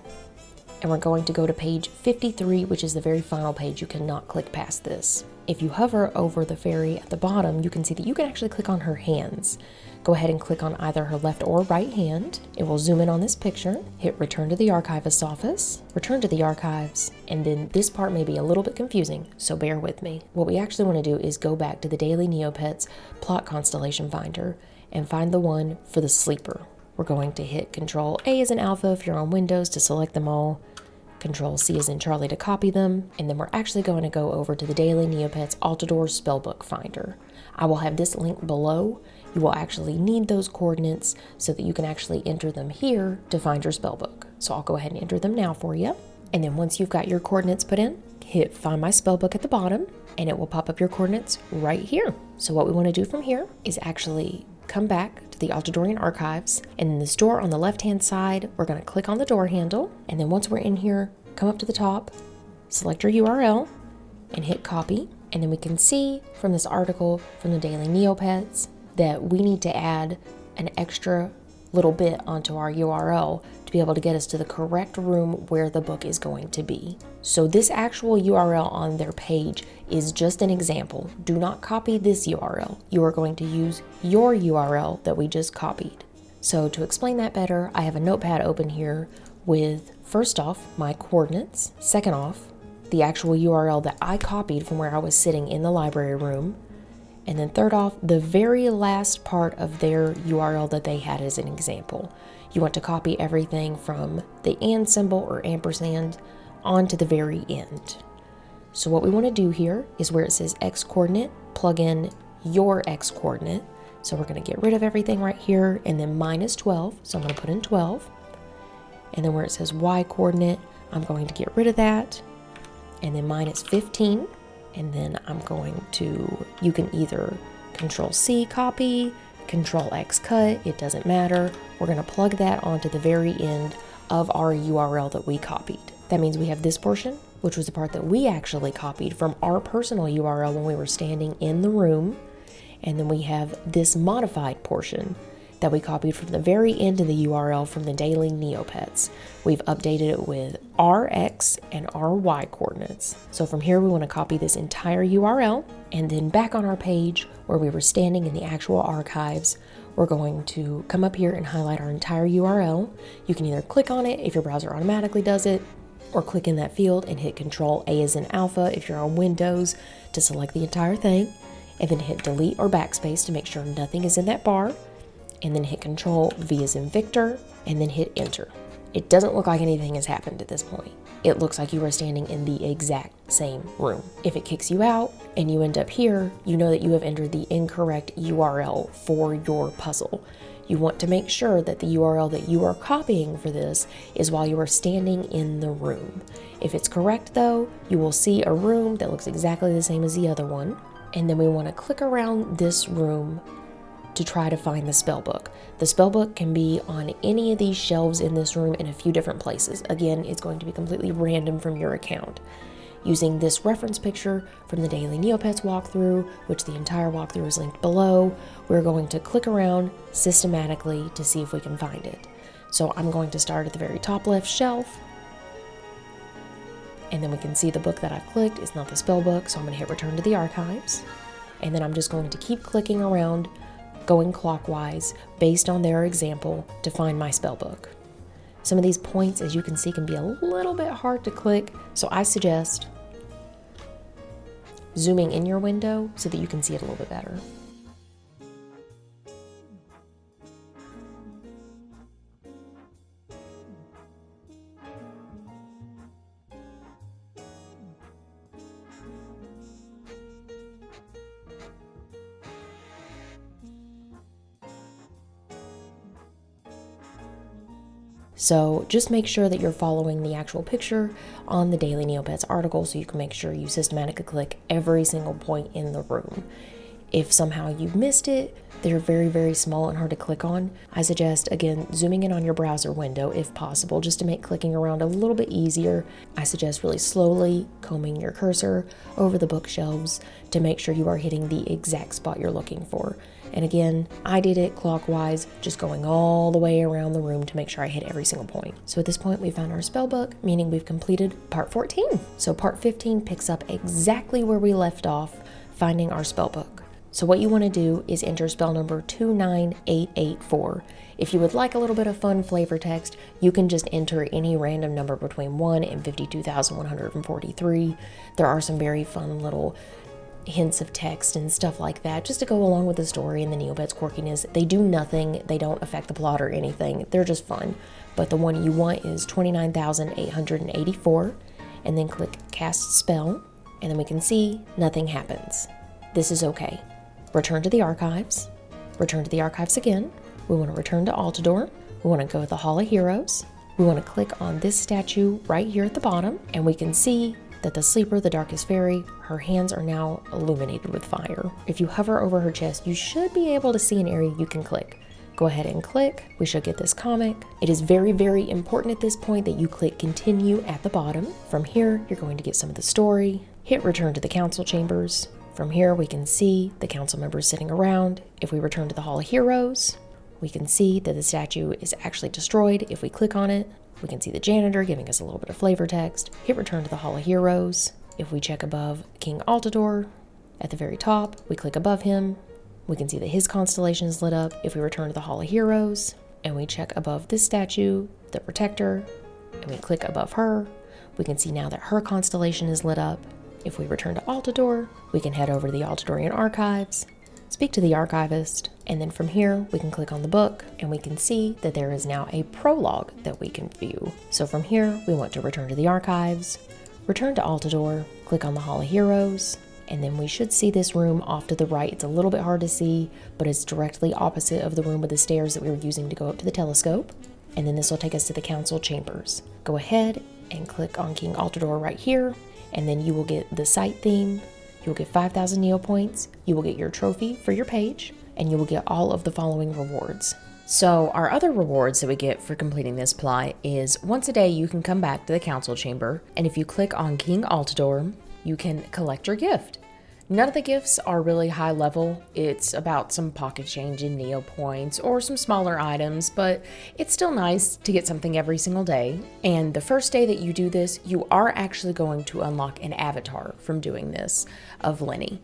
and we're going to go to page 53, which is the very final page. You cannot click past this. If you hover over the fairy at the bottom, you can see that you can actually click on her hands. Go ahead and click on either her left or right hand. It will zoom in on this picture, hit return to the archivist's office, return to the archives, and then this part may be a little bit confusing, so bear with me. What we actually want to do is go back to the Daily Neopets plot constellation finder and find the one for the sleeper. We're going to hit Control A as in alpha if you're on Windows to select them all, Control C as in Charlie to copy them, and then we're actually going to go over to the Daily Neopets Altador Spellbook Finder. I will have this link below. You will actually need those coordinates so that you can actually enter them here to find your spellbook. So I'll go ahead and enter them now for you. And then once you've got your coordinates put in, hit Find My Spellbook at the bottom, and it will pop up your coordinates right here. So what we want to do from here is actually come back to the Altadorian Archives, and in this door on the left-hand side, we're going to click on the door handle, and then once we're in here, come up to the top, select your URL, and hit copy. And then we can see from this article from the Daily Neopets that we need to add an extra little bit onto our URL to be able to get us to the correct room where the book is going to be. So this actual URL on their page is just an example. Do not copy this URL. You are going to use your URL that we just copied. So to explain that better, I have a notepad open here with, first off, my coordinates, second off, the actual URL that I copied from where I was sitting in the library room. And then third off, the very last part of their URL that they had as an example. You want to copy everything from the and symbol or ampersand onto the very end. So what we want to do here is where it says X coordinate, plug in your X coordinate. So we're going to get rid of everything right here and then minus 12. So I'm going to put in 12. And then where it says Y coordinate, I'm going to get rid of that. And then minus 15. And then I'm going to, you can either Control C copy, Control X cut, it doesn't matter. We're going to plug that onto the very end of our URL that we copied. That means we have this portion, which was the part that we actually copied from our personal URL when we were standing in the room. And then we have this modified portion that we copied from the very end of the URL from the daily Neopets. We've updated it with our X and our Y coordinates. So from here, we want to copy this entire URL, and then back on our page where we were standing in the actual archives, we're going to come up here and highlight our entire URL. You can either click on it if your browser automatically does it, or click in that field and hit Control A as in alpha if you're on Windows to select the entire thing, and then hit delete or backspace to make sure nothing is in that bar, and then hit Control V as in Victor, and then hit enter. It doesn't look like anything has happened at this point. It looks like you are standing in the exact same room. If it kicks you out and you end up here, you know that you have entered the incorrect URL for your puzzle. You want to make sure that the URL that you are copying for this is while you are standing in the room. If it's correct though, you will see a room that looks exactly the same as the other one. And then we want to click around this room to try to find the spellbook. The spellbook can be on any of these shelves in this room in a few different places. Again, it's going to be completely random from your account. Using this reference picture from the Daily Neopets walkthrough, which the entire walkthrough is linked below, we're going to click around systematically to see if we can find it. So I'm going to start at the very top left shelf, and then we can see the book that I've clicked is not the spellbook, so I'm going to hit return to the archives. And then I'm just going to keep clicking around, going clockwise based on their example to find my spellbook. Some of these points, as you can see, can be a little bit hard to click, so I suggest zooming in your window so that you can see it a little bit better. So just make sure that you're following the actual picture on the Daily Neopets article so you can make sure you systematically click every single point in the room. If somehow you missed it, they're very, very small and hard to click on. I suggest, again, zooming in on your browser window if possible, just to make clicking around a little bit easier. I suggest really slowly combing your cursor over the bookshelves to make sure you are hitting the exact spot you're looking for. And again, I did it clockwise, just going all the way around the room to make sure I hit every single point. So at this point, we found our spellbook, meaning we've completed part 14. So part 15 picks up exactly where we left off, finding our spellbook. So what you want to do is enter spell number 29884. If you would like a little bit of fun flavor text, you can just enter any random number between 1 and 52,143. There are some very fun little hints of text and stuff like that just to go along with the story and the Neopets quirkiness. They do nothing, they don't affect the plot or anything, they're just fun. But the one you want is 29,884, and then click cast spell, and then we can see nothing happens. This is okay. Return to the archives. Return to the archives again. We want to return to Altador. We want to go to the Hall of Heroes. We want to click on this statue right here at the bottom, and we can see that the sleeper, the darkest fairy, her hands are now illuminated with fire. If you hover over her chest, you should be able to see an area you can click. Go ahead and click. We should get this comic. It is very, very important at this point that you click continue at the bottom. From here, you're going to get some of the story. Hit return to the council chambers. From here, we can see the council members sitting around. If we return to the Hall of Heroes, we can see that the statue is actually destroyed. If we click on it, we can see the janitor giving us a little bit of flavor text. Hit return to the Hall of Heroes. If we check above King Altador, at the very top, we click above him. We can see that his constellation is lit up. If we return to the Hall of Heroes, and we check above this statue, the Protector, and we click above her, we can see now that her constellation is lit up. If we return to Altador, we can head over to the Altadorian archives, speak to the archivist, and then from here we can click on the book and we can see that there is now a prologue that we can view. So from here we want to return to the archives, return to Altador, click on the Hall of Heroes, and then we should see this room off to the right. It's a little bit hard to see, but it's directly opposite of the room with the stairs that we were using to go up to the telescope. And then this will take us to the council chambers. Go ahead and click on King Altador right here, and then you will get the site theme. You will get 5,000 Neo points, you will get your trophy for your page, and you will get all of the following rewards. So our other rewards that we get for completing this plot is once a day you can come back to the council chamber, and if you click on King Altador, you can collect your gift. None of the gifts are really high level. It's about some pocket change in Neo points or some smaller items, but it's still nice to get something every single day. And the first day that you do this, you are actually going to unlock an avatar from doing this of Lenny.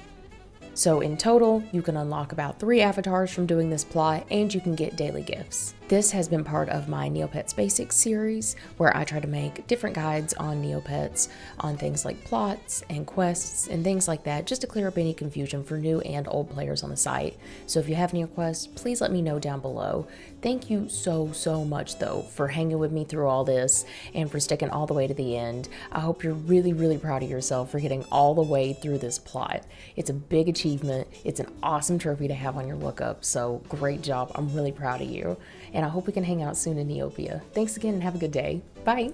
So in total, you can unlock about 3 avatars from doing this plot, and you can get daily gifts. This has been part of my Neopets Basics series, where I try to make different guides on Neopets, on things like plots and quests and things like that, just to clear up any confusion for new and old players on the site. So if you have any requests, please let me know down below. Thank you so much though for hanging with me through all this and for sticking all the way to the end. I hope you're really proud of yourself for getting all the way through this plot. It's a big achievement. It's an awesome trophy to have on your lookup, so great job. I'm really proud of you. And I hope we can hang out soon in Neopia. Thanks again and have a good day. Bye.